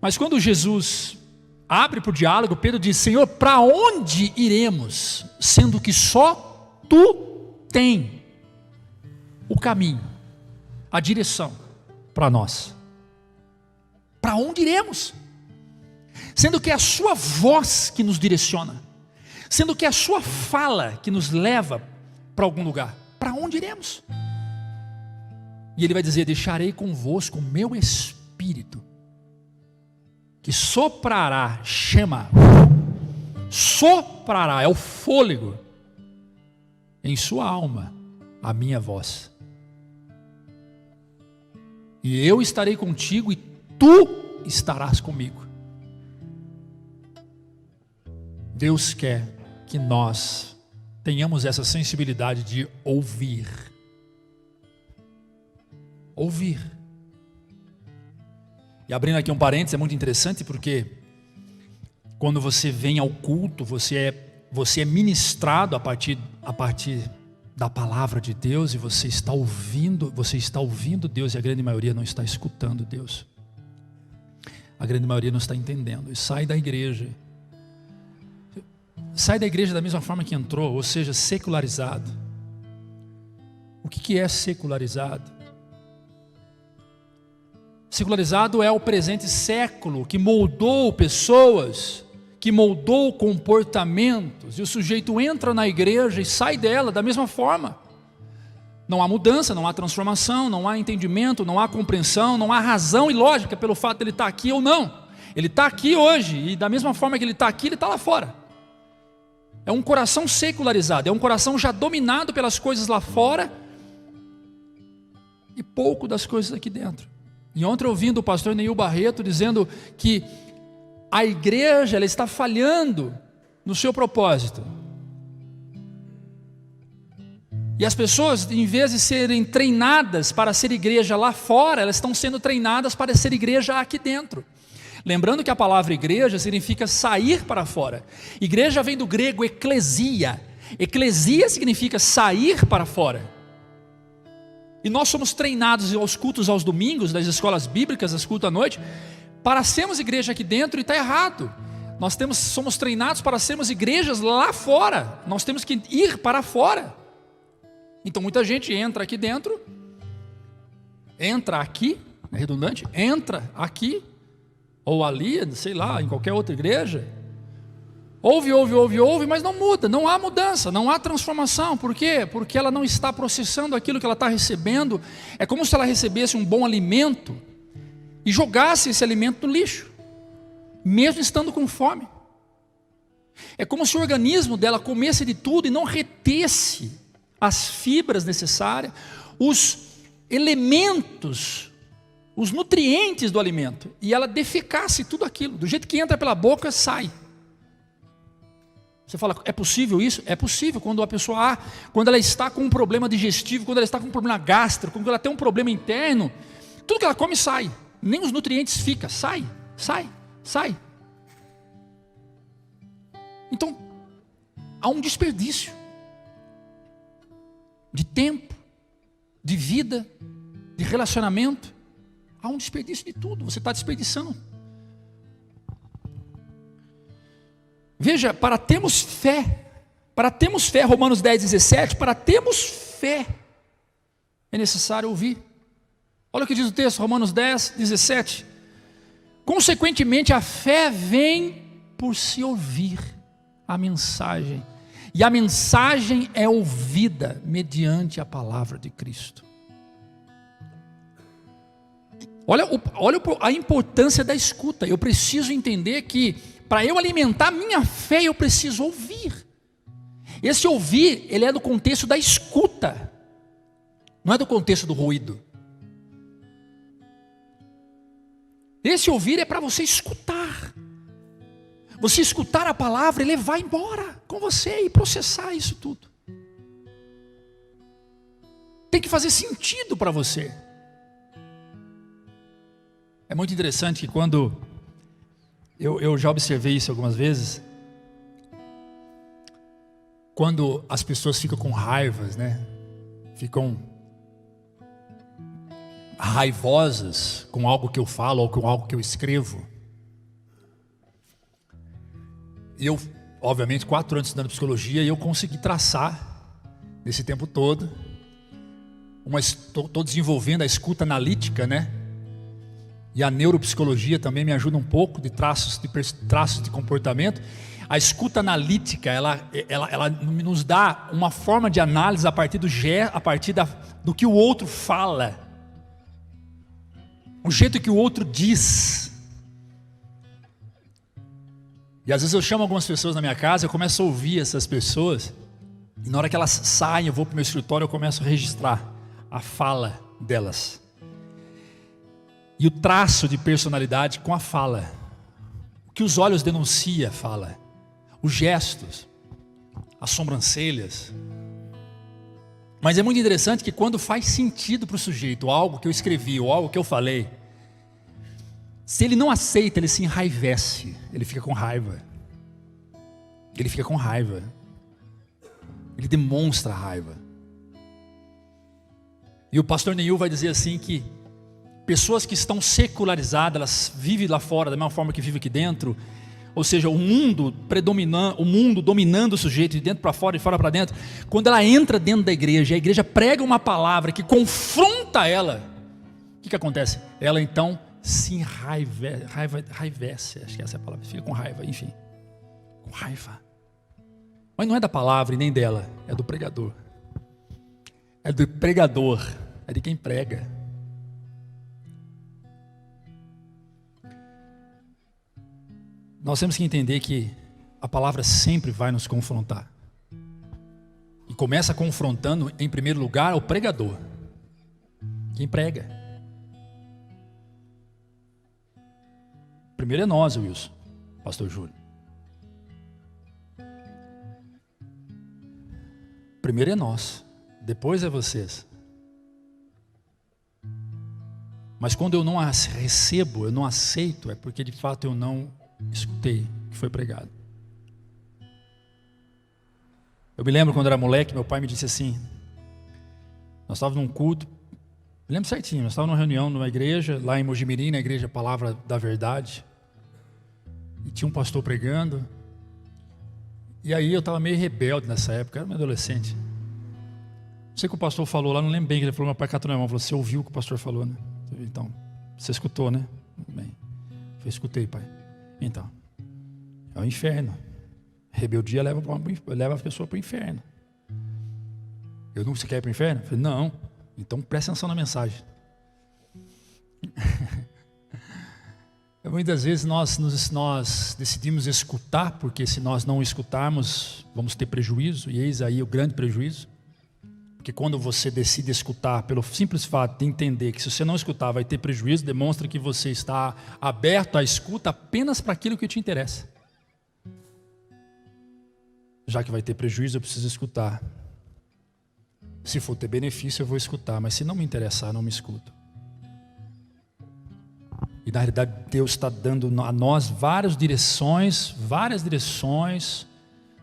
Mas quando Jesus abre para o diálogo, Pedro diz: Senhor, para onde iremos, sendo que só tu tem o caminho, a direção para nós? Para onde iremos? Sendo que é a sua voz que nos direciona, sendo que é a sua fala que nos leva para algum lugar. Para onde iremos? E ele vai dizer: deixarei convosco o meu espírito, que soprará, soprará, é o fôlego, em sua alma, a minha voz. E eu estarei contigo e tu estarás comigo. Deus quer que nós tenhamos essa sensibilidade de ouvir. Ouvir. E abrindo aqui um parênteses, é muito interessante porque quando você vem ao culto, você é ministrado a partir da palavra de Deus, e você está ouvindo Deus, e a grande maioria não está escutando Deus. A grande maioria não está entendendo, e sai da igreja da mesma forma que entrou, ou seja, secularizado. O que é secularizado? Secularizado é o presente século, que moldou pessoas, que moldou comportamentos, e o sujeito entra na igreja e sai dela da mesma forma. Não há mudança, não há transformação, não há entendimento, não há compreensão, não há razão e lógica pelo fato de ele estar aqui ou não. Ele está aqui hoje, e da mesma forma que ele está aqui, ele está lá fora. É um coração secularizado, é um coração já dominado pelas coisas lá fora e pouco das coisas aqui dentro. E ontem ouvindo o pastor Neil Barreto dizendo que a igreja ela está falhando no seu propósito. E as pessoas, em vez de serem treinadas para ser igreja lá fora, elas estão sendo treinadas para ser igreja aqui dentro. Lembrando que a palavra igreja significa sair para fora. Igreja vem do grego eclesia. Eclesia significa sair para fora. E nós somos treinados aos cultos aos domingos, das escolas bíblicas, as cultos à noite, para sermos igreja aqui dentro, e está errado. Somos treinados para sermos igrejas lá fora. Nós temos que ir para fora. Então muita gente entra aqui dentro, entra aqui, é redundante, entra aqui, ou ali, sei lá, em qualquer outra igreja, ouve, mas não muda, não há mudança, não há transformação. Por quê? Porque ela não está processando aquilo que ela está recebendo. É como se ela recebesse um bom alimento e jogasse esse alimento no lixo, mesmo estando com fome. É como se o organismo dela comesse de tudo e não retesse as fibras necessárias, os elementos, os nutrientes do alimento, e ela defecasse tudo aquilo, do jeito que entra pela boca, sai. Você fala, é possível isso? É possível, quando a pessoa, quando ela está com um problema digestivo, quando ela está com um problema gástrico, quando ela tem um problema interno, tudo que ela come sai, nem os nutrientes ficam, sai. Então, há um desperdício de tempo, de vida, de relacionamento. Há um desperdício de tudo, você está desperdiçando. Veja, para termos fé, Romanos 10:17, para termos fé, é necessário ouvir. Olha o que diz o texto, Romanos 10:17. Consequentemente, a fé vem por se ouvir a mensagem, e a mensagem é ouvida mediante a palavra de Cristo. Olha a importância da escuta. Eu preciso entender que para eu alimentar minha fé, eu preciso ouvir. Esse ouvir, ele é do contexto da escuta, não é do contexto do ruído. Esse ouvir é para você escutar. Você escutar a palavra e levar embora com você e processar isso tudo. Tem que fazer sentido para você. É muito interessante que quando eu já observei isso algumas vezes, quando as pessoas ficam com raivas, né? Ficam raivosas com algo que eu falo ou com algo que eu escrevo. E eu, obviamente, 4 anos estudando psicologia, e eu consegui traçar, nesse tempo todo, estou desenvolvendo a escuta analítica, né? E a neuropsicologia também me ajuda um pouco de traços de comportamento. A escuta analítica, ela nos dá uma forma de análise a partir do que o outro fala, o jeito que o outro diz. E às vezes eu chamo algumas pessoas na minha casa, eu começo a ouvir essas pessoas, e na hora que elas saem, eu vou para o meu escritório, eu começo a registrar a fala delas. E o traço de personalidade com a fala. O que os olhos denunciam, fala. Os gestos, as sobrancelhas. Mas é muito interessante que quando faz sentido para o sujeito algo que eu escrevi ou algo que eu falei, se ele não aceita, ele se enraivece, ele fica com raiva. Ele fica com raiva. Ele demonstra raiva. E o pastor Neil vai dizer assim que pessoas que estão secularizadas, elas vivem lá fora da mesma forma que vivem aqui dentro, ou seja, o mundo dominando o sujeito de dentro para fora e fora para dentro. Quando ela entra dentro da igreja, a igreja prega uma palavra que confronta ela, o que acontece? Ela então se enraivece, acho que essa é a palavra, fica com raiva, enfim, com raiva. Mas não é da palavra e nem dela, é do pregador. É do pregador, é de quem prega. Nós temos que entender que a palavra sempre vai nos confrontar. E começa confrontando, em primeiro lugar, o pregador. Quem prega. Primeiro é nós, Wilson, pastor Júlio. Primeiro é nós, depois é vocês. Mas quando eu não recebo, eu não aceito, é porque de fato eu não escutei o que foi pregado. Eu me lembro quando era moleque, meu pai me disse assim, nós estávamos num culto, me lembro certinho, nós estávamos numa reunião numa igreja, lá em Mojimirim, na igreja Palavra da Verdade, e tinha um pastor pregando, e aí eu estava meio rebelde nessa época, era um adolescente. Não sei o que o pastor falou lá, não lembro bem, que ele falou, meu pai catou na mão, falou, você ouviu o que o pastor falou, né? Então, você escutou, né? Bem, eu escutei, pai. Então, é o inferno. Rebeldia leva a pessoa para o inferno. Você quer ir para o inferno? Eu falei, não. Então presta atenção na mensagem. Muitas vezes nós decidimos escutar, porque se nós não escutarmos, vamos ter prejuízo, e eis aí o grande prejuízo. Porque quando você decide escutar, pelo simples fato de entender que se você não escutar vai ter prejuízo, demonstra que você está aberto à escuta apenas para aquilo que te interessa. Já que vai ter prejuízo, eu preciso escutar. Se for ter benefício, eu vou escutar, mas se não me interessar, eu não me escuto. E na realidade, Deus está dando a nós várias direções.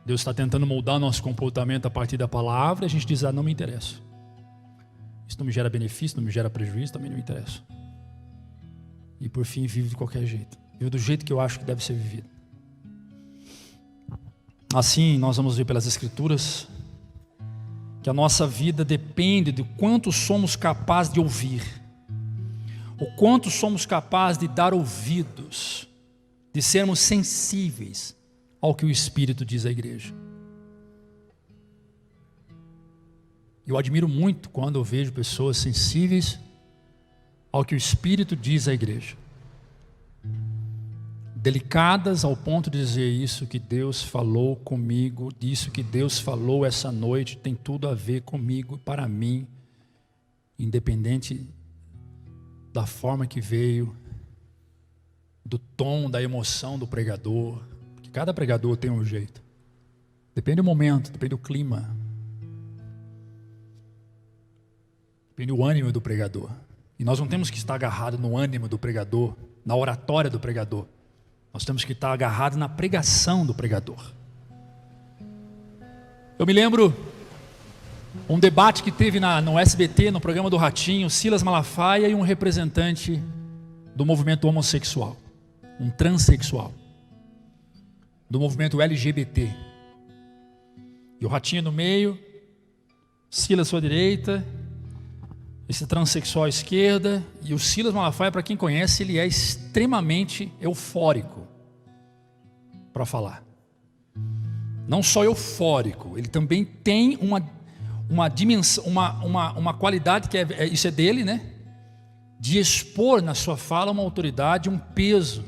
Deus está tentando moldar nosso comportamento a partir da palavra, e a gente diz, não me interessa. Isso não me gera benefício, não me gera prejuízo, também não me interessa. E por fim, vive de qualquer jeito. Vive do jeito que eu acho que deve ser vivido. Assim, nós vamos ver pelas Escrituras que a nossa vida depende de quanto somos capazes de ouvir, o quanto somos capazes de dar ouvidos, de sermos sensíveis ao que o Espírito diz à igreja. Eu admiro muito quando eu vejo pessoas sensíveis ao que o Espírito diz à igreja, delicadas ao ponto de dizer, isso que Deus falou comigo, isso que Deus falou essa noite tem tudo a ver comigo, para mim, independente da forma que veio, do tom, da emoção do pregador, porque cada pregador tem um jeito, depende do momento, depende do clima, depende do ânimo do pregador. E nós não temos que estar agarrados no ânimo do pregador, na oratória do pregador. Nós temos que estar agarrados na pregação do pregador. Eu me lembro um debate que teve no SBT, no programa do Ratinho, Silas Malafaia e um representante do movimento homossexual, um transexual, do movimento LGBT. E o Ratinho no meio, Silas à sua direita, esse transexual à esquerda, e o Silas Malafaia, para quem conhece, ele é extremamente eufórico para falar. Não só eufórico, ele também tem uma dimensão, uma qualidade que isso é dele, né? De expor na sua fala uma autoridade, um peso.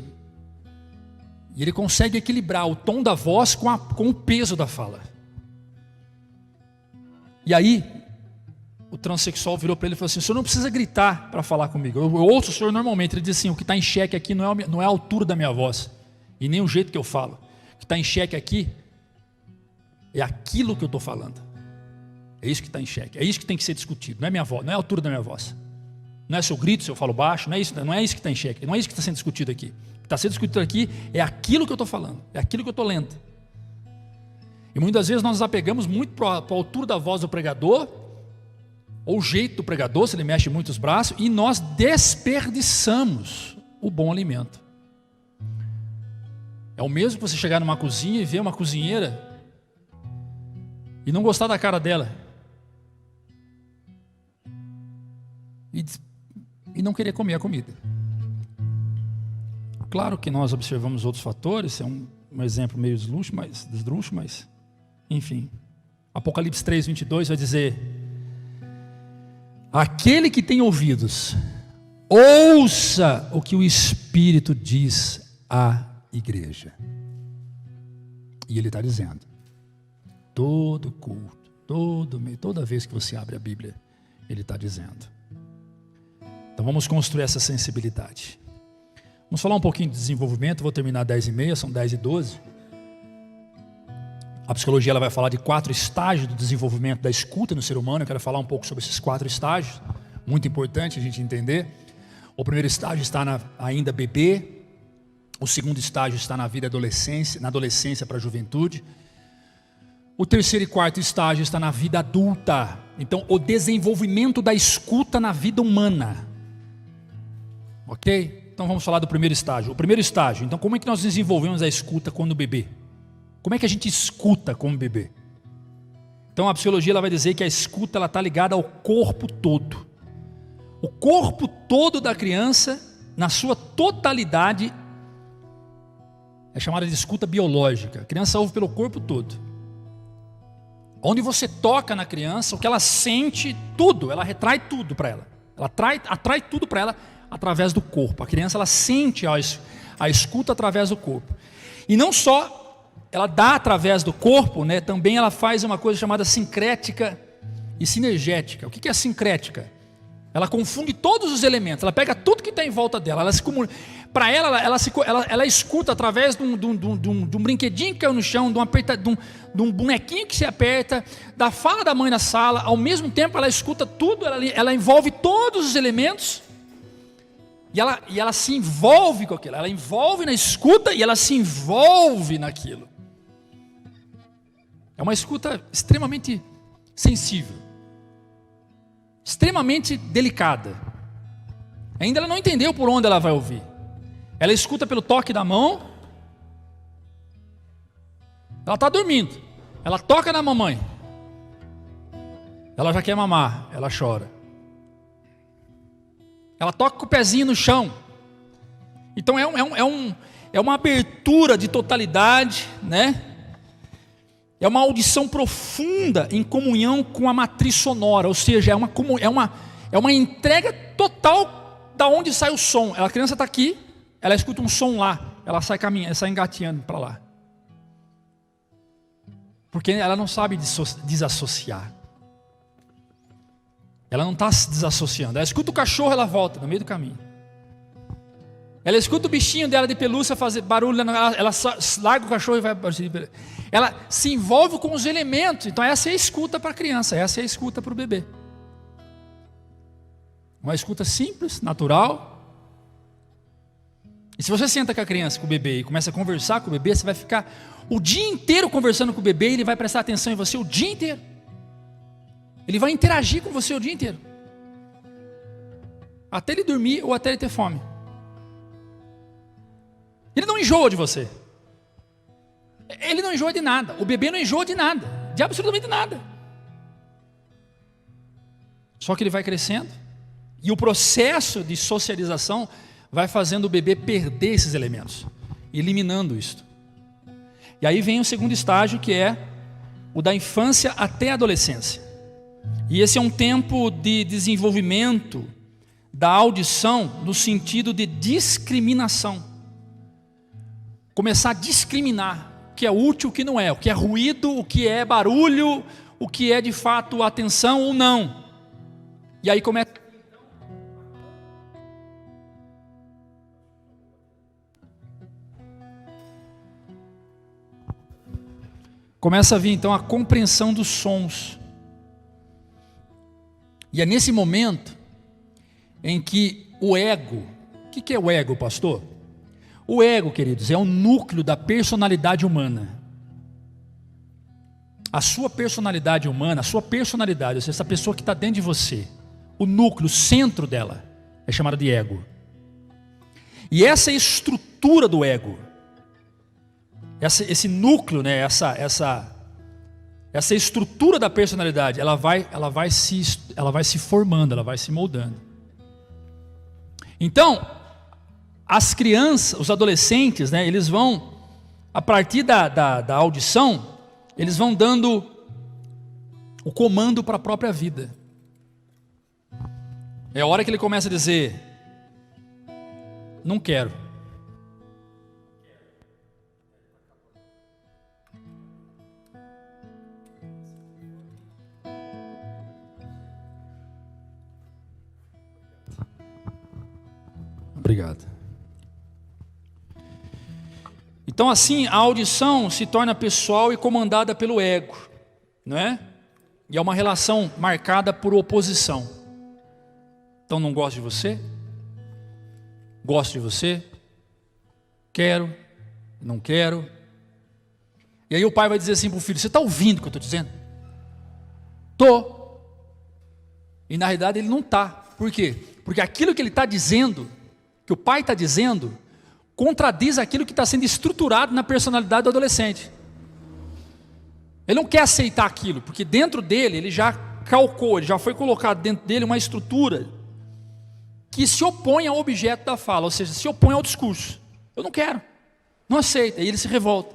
E ele consegue equilibrar o tom da voz com o peso da fala. E aí, o transexual virou para ele e falou assim: o senhor não precisa gritar para falar comigo. Eu ouço o senhor normalmente. Ele diz assim: o que está em xeque aqui não é a altura da minha voz, e nem o jeito que eu falo. O que está em xeque aqui é aquilo que eu estou falando. É isso que está em xeque. É isso que tem que ser discutido. Não é minha voz, não é a altura da minha voz. Não é se eu grito, se eu falo baixo. Não é isso que está em xeque. Não é isso que está sendo discutido aqui. O que está sendo discutido aqui é aquilo que eu estou falando. É aquilo que eu estou lendo. E muitas vezes nós nos apegamos muito para a altura da voz do pregador, ou o jeito do pregador, se ele mexe muito os braços, e nós desperdiçamos o bom alimento. É o mesmo que você chegar numa cozinha e ver uma cozinheira e não gostar da cara dela, e não querer comer a comida. Claro que nós observamos outros fatores, é um exemplo meio desluxo, mas enfim. Apocalipse 3:22 vai dizer: aquele que tem ouvidos, ouça o que o Espírito diz à igreja. E ele está dizendo: todo culto, toda vez que você abre a Bíblia, ele está dizendo. Então vamos construir essa sensibilidade. Vamos falar um pouquinho de desenvolvimento. Vou terminar 10h30, são 10h12. A psicologia ela vai falar de 4 estágios do desenvolvimento da escuta no ser humano. Eu quero falar um pouco sobre esses 4 estágios. Muito importante a gente entender. O primeiro estágio está ainda bebê. O segundo estágio está na adolescência para a juventude. O terceiro e quarto estágio está na vida adulta. Então, o desenvolvimento da escuta na vida humana. Ok? Então vamos falar do primeiro estágio. O primeiro estágio, então como é que nós desenvolvemos a escuta quando bebê? Como é que a gente escuta como bebê? Então a psicologia ela vai dizer que a escuta está ligada ao corpo todo. O corpo todo da criança, na sua totalidade, é chamada de escuta biológica. A criança ouve pelo corpo todo. Onde você toca na criança, o que ela sente, tudo, ela retrai tudo para ela. Ela atrai tudo para ela através do corpo. A criança ela sente a escuta através do corpo. E não só ela dá através do corpo, né, também ela faz uma coisa chamada sincrética e sinergética. O que é a sincrética? Ela confunde todos os elementos, ela pega tudo que está em volta dela, para ela escuta através de um brinquedinho que caiu no chão, de um bonequinho que se aperta, da fala da mãe na sala. Ao mesmo tempo ela escuta tudo, ela envolve todos os elementos, e ela se envolve com aquilo, ela envolve na escuta e ela se envolve naquilo. É uma escuta extremamente sensível, extremamente delicada. Ainda ela não entendeu por onde ela vai ouvir. Ela escuta pelo toque da mão. Ela está dormindo, ela toca na mamãe, ela já quer mamar, ela chora. Ela toca com o pezinho no chão. Então é uma abertura de totalidade, né? É uma audição profunda em comunhão com a matriz sonora, ou seja, é uma entrega total da onde sai o som. A criança está aqui, ela escuta um som lá, ela sai caminhando, ela sai engateando para lá. Porque ela não sabe desassociar. Ela não está se desassociando. Ela escuta o cachorro, ela volta no meio do caminho. Ela escuta o bichinho dela de pelúcia fazer barulho, ela larga o cachorro e vai. Ela se envolve com os elementos. Então essa é a escuta para a criança, essa é a escuta para o bebê. Uma escuta simples, natural. E se você senta com a criança, com o bebê, e começa a conversar com o bebê, você vai ficar o dia inteiro conversando com o bebê, e ele vai prestar atenção em você o dia inteiro. Ele vai interagir com você o dia inteiro. Até ele dormir ou até ele ter fome. Ele não enjoa de você. Ele não enjoa de nada. O bebê não enjoa de nada. De absolutamente nada. Só que ele vai crescendo. E o processo de socialização vai fazendo o bebê perder esses elementos. Eliminando isto. E aí vem o segundo estágio, que é o da infância até a adolescência. E esse é um tempo de desenvolvimento da audição no sentido de discriminação. Começar a discriminar o que é útil, o que não é, o que é ruído, o que é barulho, o que é de fato atenção ou não. E aí começa a vir então a compreensão dos sons. E é nesse momento em que o ego, o que é o ego, pastor? O ego, queridos, é o núcleo da personalidade humana. A sua personalidade humana, a sua personalidade, ou seja, essa pessoa que está dentro de você, o núcleo, o centro dela, é chamada de ego. E essa é a estrutura do ego. Esse núcleo, né, essa estrutura da personalidade, ela vai se formando, ela vai se moldando. Então, as crianças, os adolescentes, né, eles vão, a partir da audição, eles vão dando o comando para a própria vida. É a hora que ele começa a dizer: não quero. Obrigado. Então assim, a audição se torna pessoal e comandada pelo ego, não é? E é uma relação marcada por oposição. Então não gosto de você, gosto de você, quero, não quero. E aí o pai vai dizer assim para o filho: você está ouvindo o que eu estou dizendo? Estou. E na realidade ele não está. Por quê? Porque aquilo que ele está dizendo, que o pai está dizendo, contradiz aquilo que está sendo estruturado na personalidade do adolescente. Ele não quer aceitar aquilo, porque dentro dele, ele já calcou, ele já foi colocado dentro dele uma estrutura que se opõe ao objeto da fala, ou seja, se opõe ao discurso. Eu não quero, não aceita, e ele se revolta.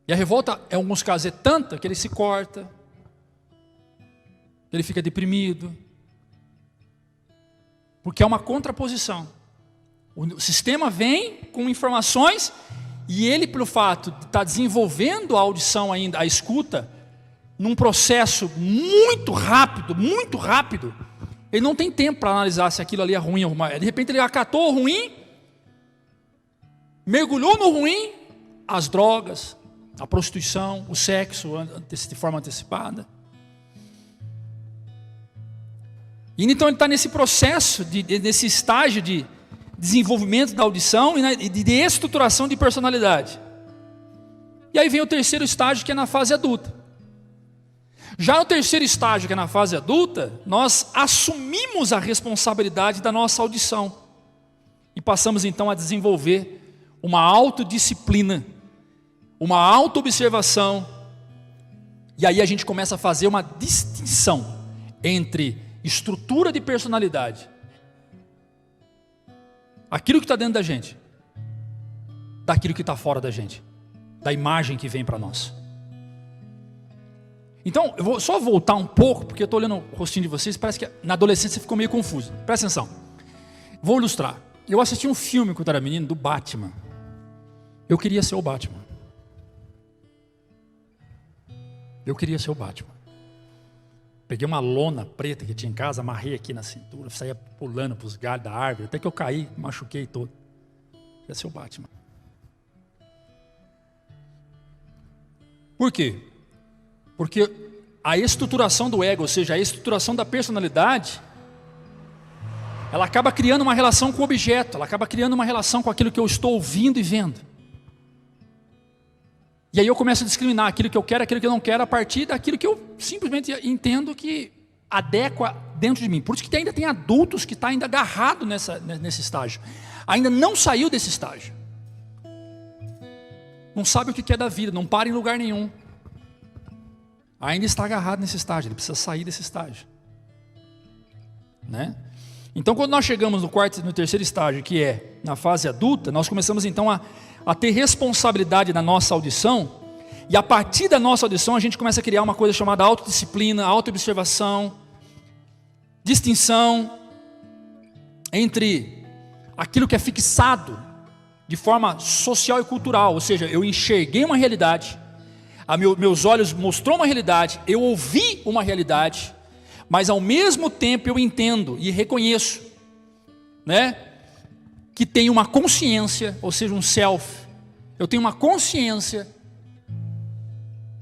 E a revolta, em alguns casos, é tanta que ele se corta, ele fica deprimido, porque é uma contraposição. O sistema vem com informações e ele, pelo fato de estar desenvolvendo a audição ainda, a escuta, num processo muito rápido, ele não tem tempo para analisar se aquilo ali é ruim ou mal. De repente ele acatou o ruim, mergulhou no ruim, as drogas, a prostituição, o sexo de forma antecipada. E então ele está nesse processo, nesse estágio de desenvolvimento da audição e de estruturação de personalidade. E aí vem o terceiro estágio, que é na fase adulta. Já no terceiro estágio, que é na fase adulta, nós assumimos a responsabilidade da nossa audição e passamos então a desenvolver uma autodisciplina, uma autoobservação, e aí a gente começa a fazer uma distinção entre estrutura de personalidade, aquilo que está dentro da gente, daquilo que está fora da gente, da imagem que vem para nós. Então, eu vou só voltar um pouco, porque eu estou olhando o rostinho de vocês, parece que na adolescência ficou meio confuso. Presta atenção. Vou ilustrar. Eu assisti um filme quando era menino, do Batman. Eu queria ser o Batman. Peguei uma lona preta que tinha em casa, amarrei aqui na cintura, saía pulando para os galhos da árvore, até que eu caí, machuquei todo. Queria ser o Batman. Por quê? Porque a estruturação do ego, ou seja, a estruturação da personalidade, ela acaba criando uma relação com o objeto, ela acaba criando uma relação com aquilo que eu estou ouvindo e vendo. E aí eu começo a discriminar aquilo que eu quero, aquilo que eu não quero, a partir daquilo que eu simplesmente entendo que adequa dentro de mim. Por isso que ainda tem adultos que estão ainda agarrados nesse estágio. Ainda não saiu desse estágio. Não sabe o que é da vida, não para em lugar nenhum. Ainda está agarrado nesse estágio, ele precisa sair desse estágio. Né? Então, quando nós chegamos no terceiro estágio, que é na fase adulta, nós começamos então a ter responsabilidade na nossa audição, e a partir da nossa audição a gente começa a criar uma coisa chamada autodisciplina, autoobservação, distinção entre aquilo que é fixado de forma social e cultural, ou seja, eu enxerguei uma realidade, meus olhos mostrou uma realidade, eu ouvi uma realidade, mas ao mesmo tempo eu entendo e reconheço, né, que tem uma consciência, ou seja, um self. Eu tenho uma consciência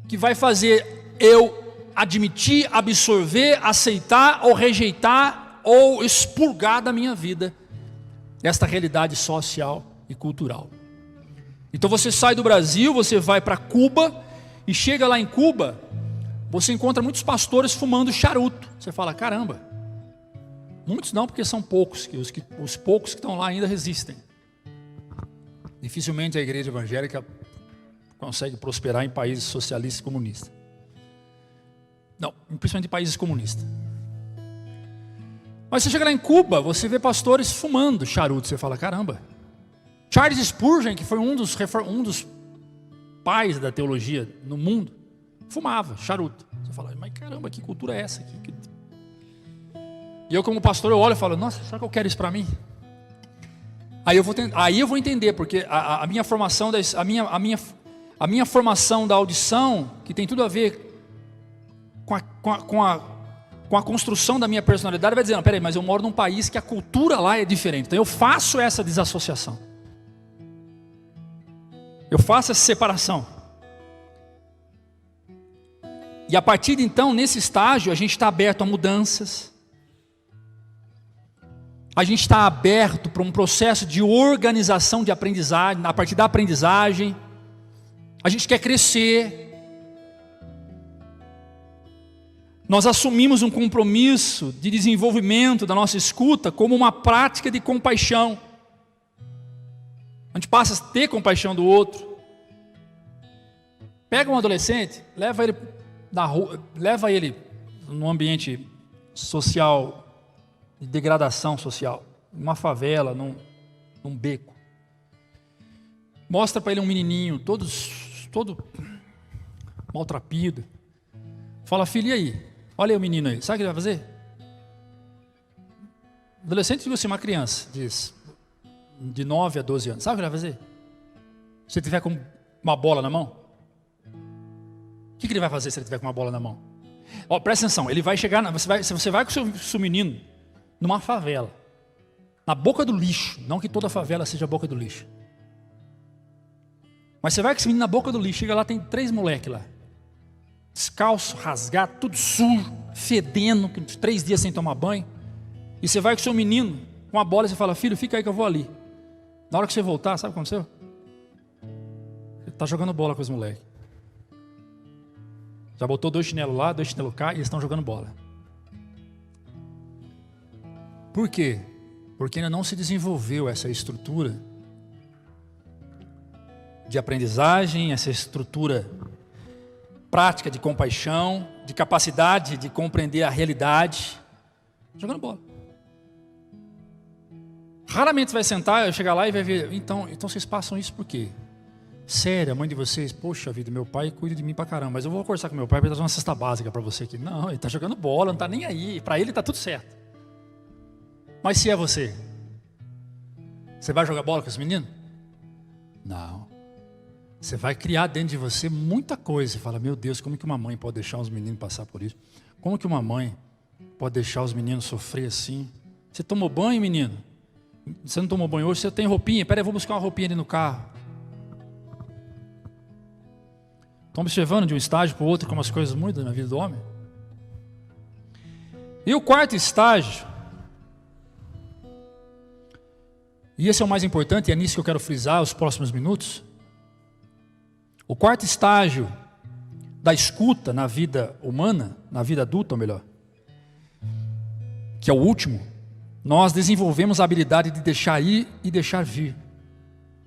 que vai fazer eu admitir, absorver, aceitar ou rejeitar ou expurgar da minha vida esta realidade social e cultural. Então você sai do Brasil, você vai para Cuba e chega lá em Cuba, você encontra muitos pastores fumando charuto. Você fala, caramba, muitos não, porque são poucos, os poucos que estão lá ainda resistem. Dificilmente a igreja evangélica consegue prosperar em países socialistas e comunistas. Não, principalmente em países comunistas. Mas você chega lá em Cuba, você vê pastores fumando charuto, você fala, caramba. Charles Spurgeon, que foi um dos pais da teologia no mundo, fumava charuto. Você fala, mas caramba, que cultura é essa aqui? E eu como pastor, eu olho e falo, nossa, será que eu quero isso para mim? Aí eu vou entender, porque a minha formação, a minha formação da audição, que tem tudo a ver com a construção da minha personalidade, vai dizer, não, peraí, mas eu moro num país que a cultura lá é diferente. Então eu faço essa desassociação. Eu faço essa separação. E a partir de então, nesse estágio, a gente está aberto a mudanças. A gente está aberto para um processo de organização de aprendizagem, a partir da aprendizagem. A gente quer crescer. Nós assumimos um compromisso de desenvolvimento da nossa escuta como uma prática de compaixão. A gente passa a ter compaixão do outro. Pega um adolescente, leva ele na rua, leva ele num ambiente social, de degradação social, numa favela, num beco. Mostra para ele um menininho, todo maltrapilho. Fala, filho, e aí? Olha aí o menino aí, sabe o que ele vai fazer? Adolescente, digo assim, uma criança, diz, de 9 a 12 anos, sabe o que ele vai fazer? Se ele tiver com uma bola na mão, o que ele vai fazer se ele tiver com uma bola na mão? Ó, presta atenção, ele vai chegar, você vai com o seu menino numa favela, na boca do lixo, não que toda favela seja a boca do lixo, mas você vai com esse menino na boca do lixo, chega lá, tem 3 moleques lá, descalço, rasgado, tudo sujo, fedendo, 3 dias sem tomar banho, e você vai com o seu menino, com a bola, e você fala, filho, fica aí que eu vou ali. Na hora que você voltar, sabe o que aconteceu? Ele está jogando bola com os moleques. Já botou 2 chinelos lá, 2 chinelos cá, e eles estão jogando bola. Por quê? Porque ainda não se desenvolveu essa estrutura de aprendizagem, essa estrutura prática de compaixão, de capacidade de compreender a realidade, jogando bola. Raramente você vai sentar, chegar lá e vai ver, então vocês passam isso por quê? Sério, a mãe de vocês, poxa vida, meu pai cuida de mim pra caramba, mas eu vou conversar com meu pai para dar uma cesta básica para você aqui. Não, ele está jogando bola, não está nem aí, para ele está tudo certo. Mas se é você, você vai jogar bola com esse menino? Não. Você vai criar dentro de você muita coisa. Você fala, meu Deus, como que uma mãe pode deixar os meninos passar por isso? Como que uma mãe pode deixar os meninos sofrer assim? Você tomou banho, menino? Você não tomou banho hoje? Você tem roupinha? Peraí, eu vou buscar uma roupinha ali no carro. Estão observando de um estágio para o outro como as coisas mudam na vida do homem? E o 4º estágio E esse é o mais importante, e é nisso que eu quero frisar os próximos minutos. O quarto estágio da escuta na vida humana, na vida adulta, ou melhor, que é o último, nós desenvolvemos a habilidade de deixar ir e deixar vir,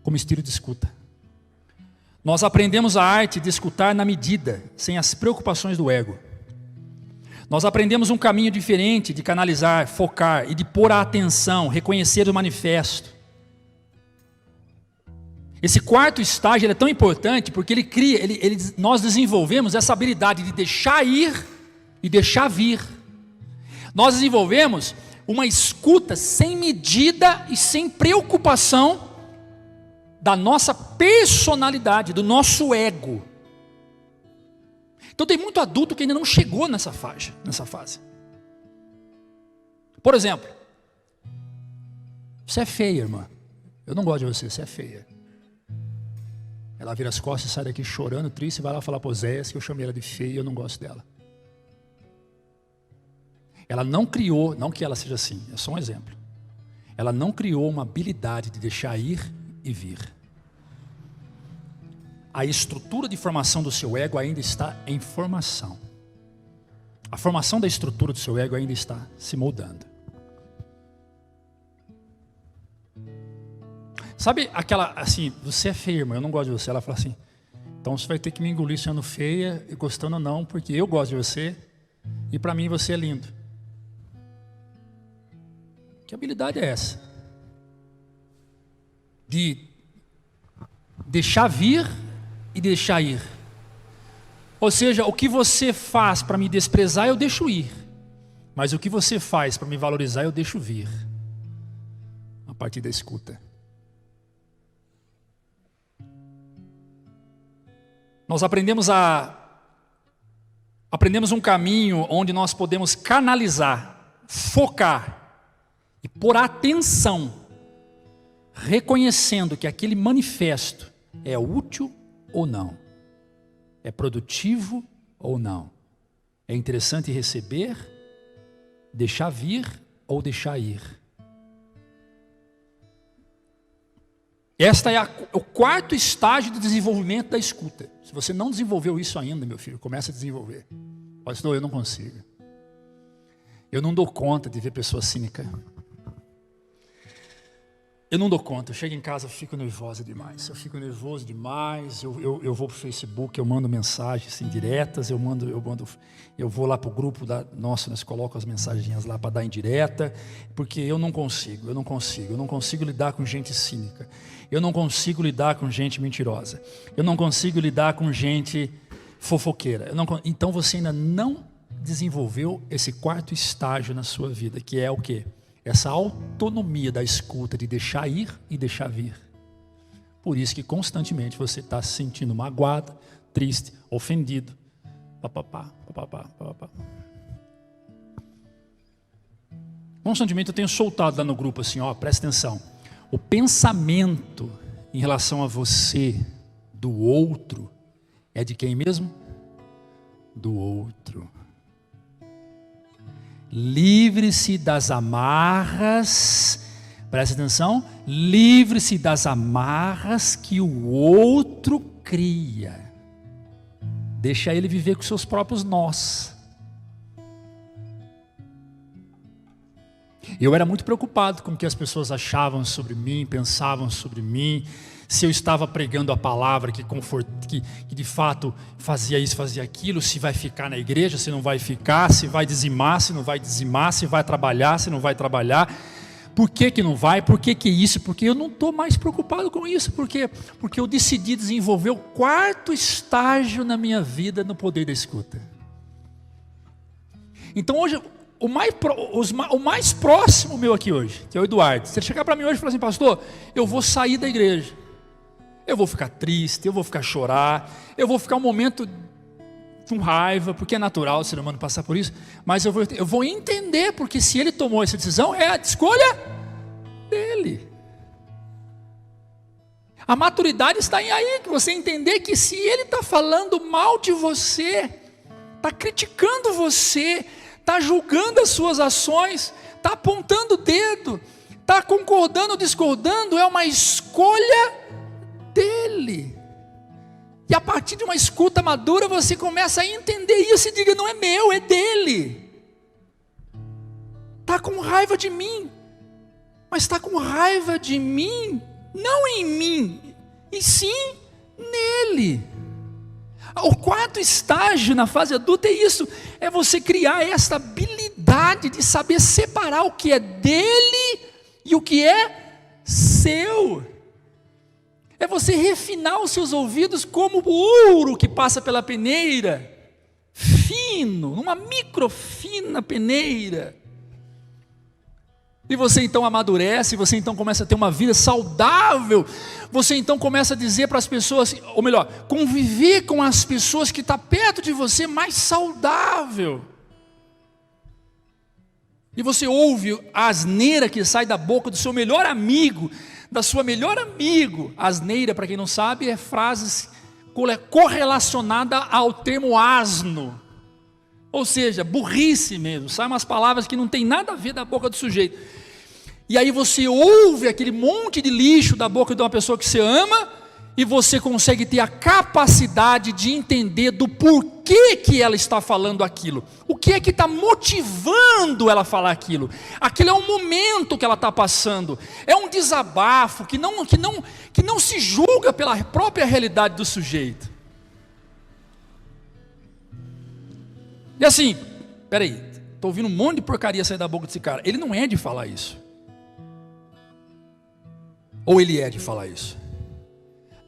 como estilo de escuta. Nós aprendemos a arte de escutar na medida, sem as preocupações do ego. Nós aprendemos um caminho diferente de canalizar, focar e de pôr a atenção, reconhecer o manifesto. Esse quarto estágio é tão importante porque ele cria, nós desenvolvemos essa habilidade de deixar ir e deixar vir. Nós desenvolvemos uma escuta sem medida e sem preocupação da nossa personalidade, do nosso ego. Então tem muito adulto que ainda não chegou nessa fase. Por exemplo, você é feia, irmã. Eu não gosto de você, você é feia. Ela vira as costas e sai daqui chorando, triste, e vai lá falar para Oséias que eu chamei ela de feia e eu não gosto dela. Ela não criou, não que ela seja assim, é só um exemplo. Ela não criou uma habilidade de deixar ir e vir. A estrutura de formação do seu ego ainda está em formação. A formação da estrutura do seu ego ainda está se moldando. Sabe aquela, assim, você é feia, irmã, eu não gosto de você. Ela fala assim, então você vai ter que me engolir sendo feia, e gostando ou não, porque eu gosto de você, e para mim você é lindo. Que habilidade é essa? De deixar vir e deixar ir. Ou seja, o que você faz para me desprezar, eu deixo ir. Mas o que você faz para me valorizar, eu deixo vir. A partir da escuta. Nós aprendemos um caminho onde nós podemos canalizar, focar e pôr atenção, reconhecendo que aquele manifesto é útil ou não, é produtivo ou não, é interessante receber, deixar vir ou deixar ir. Este é o quarto estágio do desenvolvimento da escuta. Se você não desenvolveu isso ainda, meu filho, comece a desenvolver. Pastor, eu não consigo. Eu não dou conta de ver pessoa cínica. Eu não dou conta, eu chego em casa, eu fico nervosa demais. Eu fico nervoso demais, eu vou para o Facebook, eu mando mensagens assim, diretas, eu vou lá para o grupo nosso, nós colocamos as mensagens lá para dar indireta, porque eu não consigo lidar com gente cínica, eu não consigo lidar com gente mentirosa, eu não consigo lidar com gente fofoqueira. Então você ainda não desenvolveu esse quarto estágio na sua vida, que é o quê? Essa autonomia da escuta de deixar ir e deixar vir. Por isso que constantemente você está se sentindo magoado, triste, ofendido. Constantemente eu tenho soltado lá no grupo assim, ó, presta atenção. O pensamento em relação a você, do outro, é de quem mesmo? Do outro. Livre-se das amarras, presta atenção, livre-se das amarras que o outro cria. Deixa ele viver com seus próprios nós. Eu era muito preocupado com o que as pessoas achavam sobre mim, pensavam sobre mim, se eu estava pregando a palavra que de fato fazia isso, fazia aquilo, se vai ficar na igreja, se não vai ficar, se vai dizimar, se não vai dizimar, se vai trabalhar, se não vai trabalhar, por que não vai, por que isso, porque eu não estou mais preocupado com isso, porque eu decidi desenvolver o quarto estágio na minha vida no poder da escuta. Então hoje, o mais próximo meu aqui hoje, que é o Eduardo, se ele chegar para mim hoje e falar assim, pastor, eu vou sair da igreja, eu vou ficar triste, eu vou ficar chorar, eu vou ficar um momento com raiva, porque é natural o ser humano passar por isso, mas eu vou entender, porque se ele tomou essa decisão, é a escolha dele. A maturidade está aí, que você entender que se ele está falando mal de você, está criticando você, está julgando as suas ações, está apontando o dedo, Está concordando ou discordando é uma escolha dele. E a partir de uma escuta madura, você começa a entender isso e diga: não é meu, é dele. Está com raiva de mim, mas está com raiva de mim, não em mim, e sim nele. O quarto estágio na fase adulta é isso, é você criar essa habilidade de saber separar o que é dele e o que é seu. É você refinar os seus ouvidos como o ouro que passa pela peneira, fino, numa microfina peneira. E você então amadurece, você então começa a ter uma vida saudável, você então começa a dizer para as pessoas, ou melhor, conviver com as pessoas que estão perto de você mais saudável. E você ouve a asneira que sai da boca do seu melhor amigo, da sua melhor amigo. Asneira, para quem não sabe, é frases correlacionada ao termo asno. Ou seja, burrice mesmo, saem umas palavras que não tem nada a ver da boca do sujeito. E aí você ouve aquele monte de lixo da boca de uma pessoa que você ama, e você consegue ter a capacidade de entender do porquê que ela está falando aquilo. O que é que está motivando ela a falar aquilo? Aquilo é um momento que ela está passando, é um desabafo que não se julga pela própria realidade do sujeito. E assim, peraí, estou ouvindo um monte de porcaria sair da boca desse cara. Ele não é de falar isso. Ou ele é de falar isso?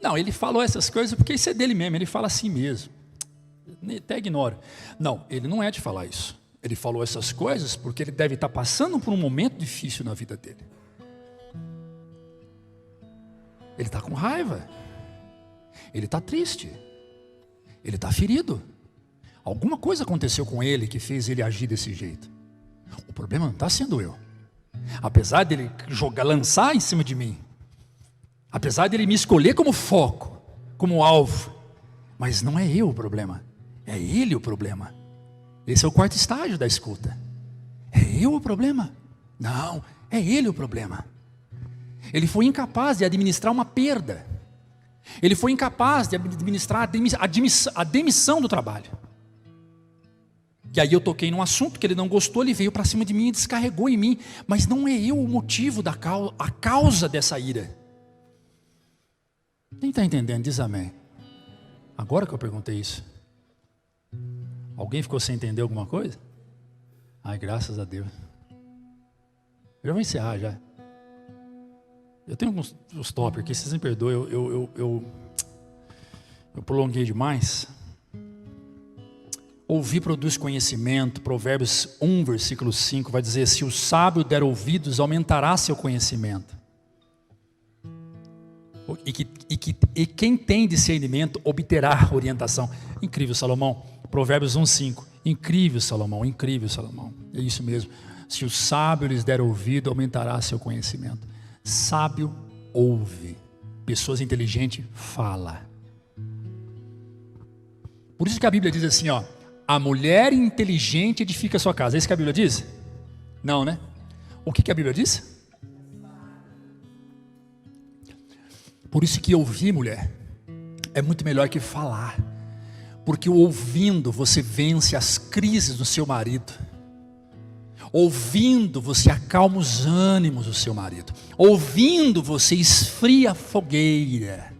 Não, ele falou essas coisas porque isso é dele mesmo, ele fala assim mesmo. Até ignoro. Não, ele não é de falar isso. Ele falou essas coisas porque ele deve estar passando por um momento difícil na vida dele. Ele está com raiva. Ele está triste. Ele está ferido. Alguma coisa aconteceu com ele que fez ele agir desse jeito. O problema não está sendo eu. Apesar dele lançar em cima de mim, apesar dele me escolher como foco, como alvo, mas não é eu o problema, é ele o problema. Esse é o quarto estágio da escuta. É eu o problema? Não, é ele o problema. Ele foi incapaz de administrar uma perda. Ele foi incapaz de administrar a demissão do trabalho. E aí eu toquei num assunto que ele não gostou, ele veio para cima de mim e descarregou em mim. Mas não é eu o motivo a causa dessa ira. Quem está entendendo? Diz amém. Agora que eu perguntei isso. Alguém ficou sem entender alguma coisa? Ai, graças a Deus. Eu já vou encerrar já. Eu tenho uns tópicos aqui, vocês me perdoem, eu prolonguei demais. Ouvir produz conhecimento. Provérbios 1, versículo 5 vai dizer: se o sábio der ouvidos, aumentará seu conhecimento. E quem tem discernimento obterá orientação. Incrível, Salomão. Provérbios 1, 5. Incrível, Salomão, incrível, Salomão. É isso mesmo. Se o sábio lhes der ouvido, aumentará seu conhecimento. Sábio ouve. Pessoas inteligentes fala. Por isso que a Bíblia diz assim, ó: a mulher inteligente edifica a sua casa. É isso que a Bíblia diz? Não, né? O que a Bíblia diz? Por isso que ouvir, mulher, é muito melhor que falar. Porque ouvindo você vence as crises do seu marido. Ouvindo você acalma os ânimos do seu marido. Ouvindo você esfria a fogueira.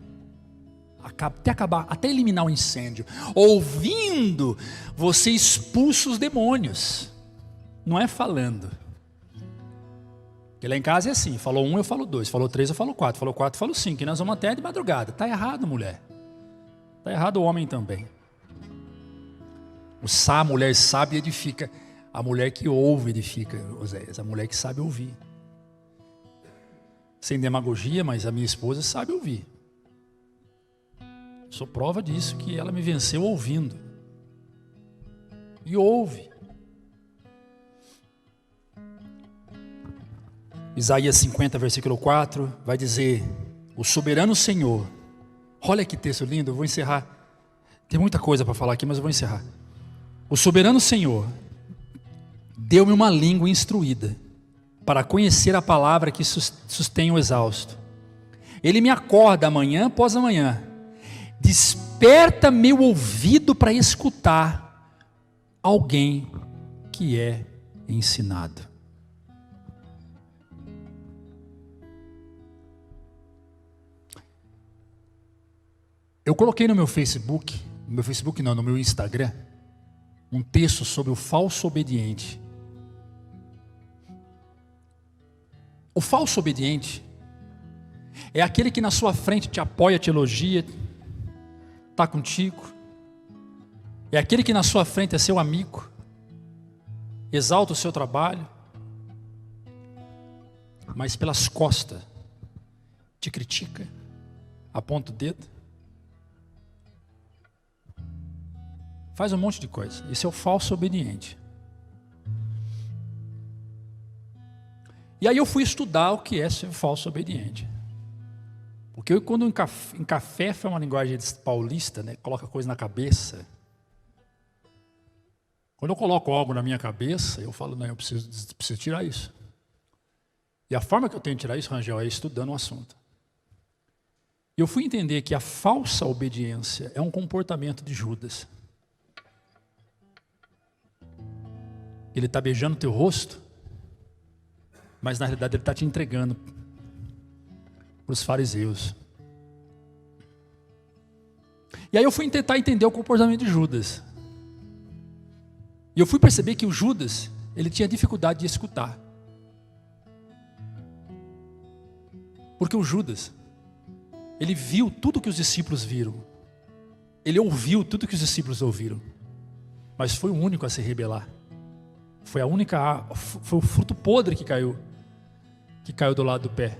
Até eliminar o incêndio. Ouvindo você expulsa os demônios. Não é falando. Porque lá em casa é assim, falou 1, eu falo 2, falou 3, eu falo 4, falou 4, eu falo 5, e nós vamos até de madrugada. Está errado, mulher. Está errado o homem também. A mulher sábia edifica. A mulher que ouve edifica, Oséias. A mulher que sabe ouvir. Sem demagogia, mas a minha esposa sabe ouvir. Sou prova disso, que ela me venceu ouvindo. E ouve. Isaías 50, versículo 4, vai dizer: o soberano Senhor. Olha que texto lindo, eu vou encerrar. Tem muita coisa para falar aqui, mas eu vou encerrar. O soberano Senhor deu-me uma língua instruída, para conhecer a palavra que sustém o exausto. Ele me acorda amanhã após amanhã, desperta meu ouvido para escutar alguém que é ensinado. Eu coloquei no meu Facebook não, no meu Instagram, um texto sobre o falso obediente. O falso obediente é aquele que na sua frente te apoia, te elogia, está contigo. É aquele que na sua frente é seu amigo, exalta o seu trabalho, mas pelas costas te critica, aponta o dedo, faz um monte de coisa. Esse é o falso obediente. E aí eu fui estudar o que é ser falso obediente. Porque quando em café foi uma linguagem paulista, né, coloca coisa na cabeça. Quando eu coloco algo na minha cabeça, eu falo, não, eu preciso tirar isso. E a forma que eu tenho de tirar isso, Rangel, é estudando o assunto. E eu fui entender que a falsa obediência é um comportamento de Judas. Ele está beijando o teu rosto, mas na realidade ele está te entregando para os fariseus. E aí eu fui tentar entender o comportamento de Judas. E eu fui perceber que o Judas, ele tinha dificuldade de escutar. Porque o Judas, ele viu tudo que os discípulos viram. Ele ouviu tudo que os discípulos ouviram. Mas foi o único a se rebelar. Foi o fruto podre que caiu do lado do pé.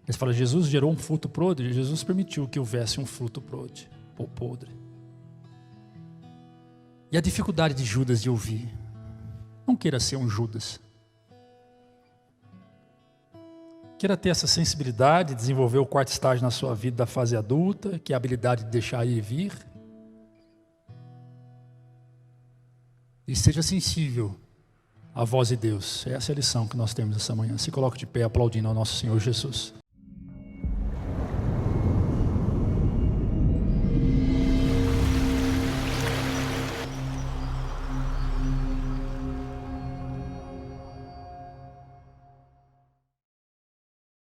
Eles falam, Jesus gerou um fruto podre, Jesus permitiu que houvesse um fruto podre. E a dificuldade de Judas de ouvir. Não queira ser um Judas. Queira ter essa sensibilidade, desenvolver o quarto estágio na sua vida da fase adulta, que é a habilidade de deixar ir e vir. E seja sensível à voz de Deus. Essa é a lição que nós temos essa manhã. Se coloque de pé aplaudindo ao nosso Senhor Jesus.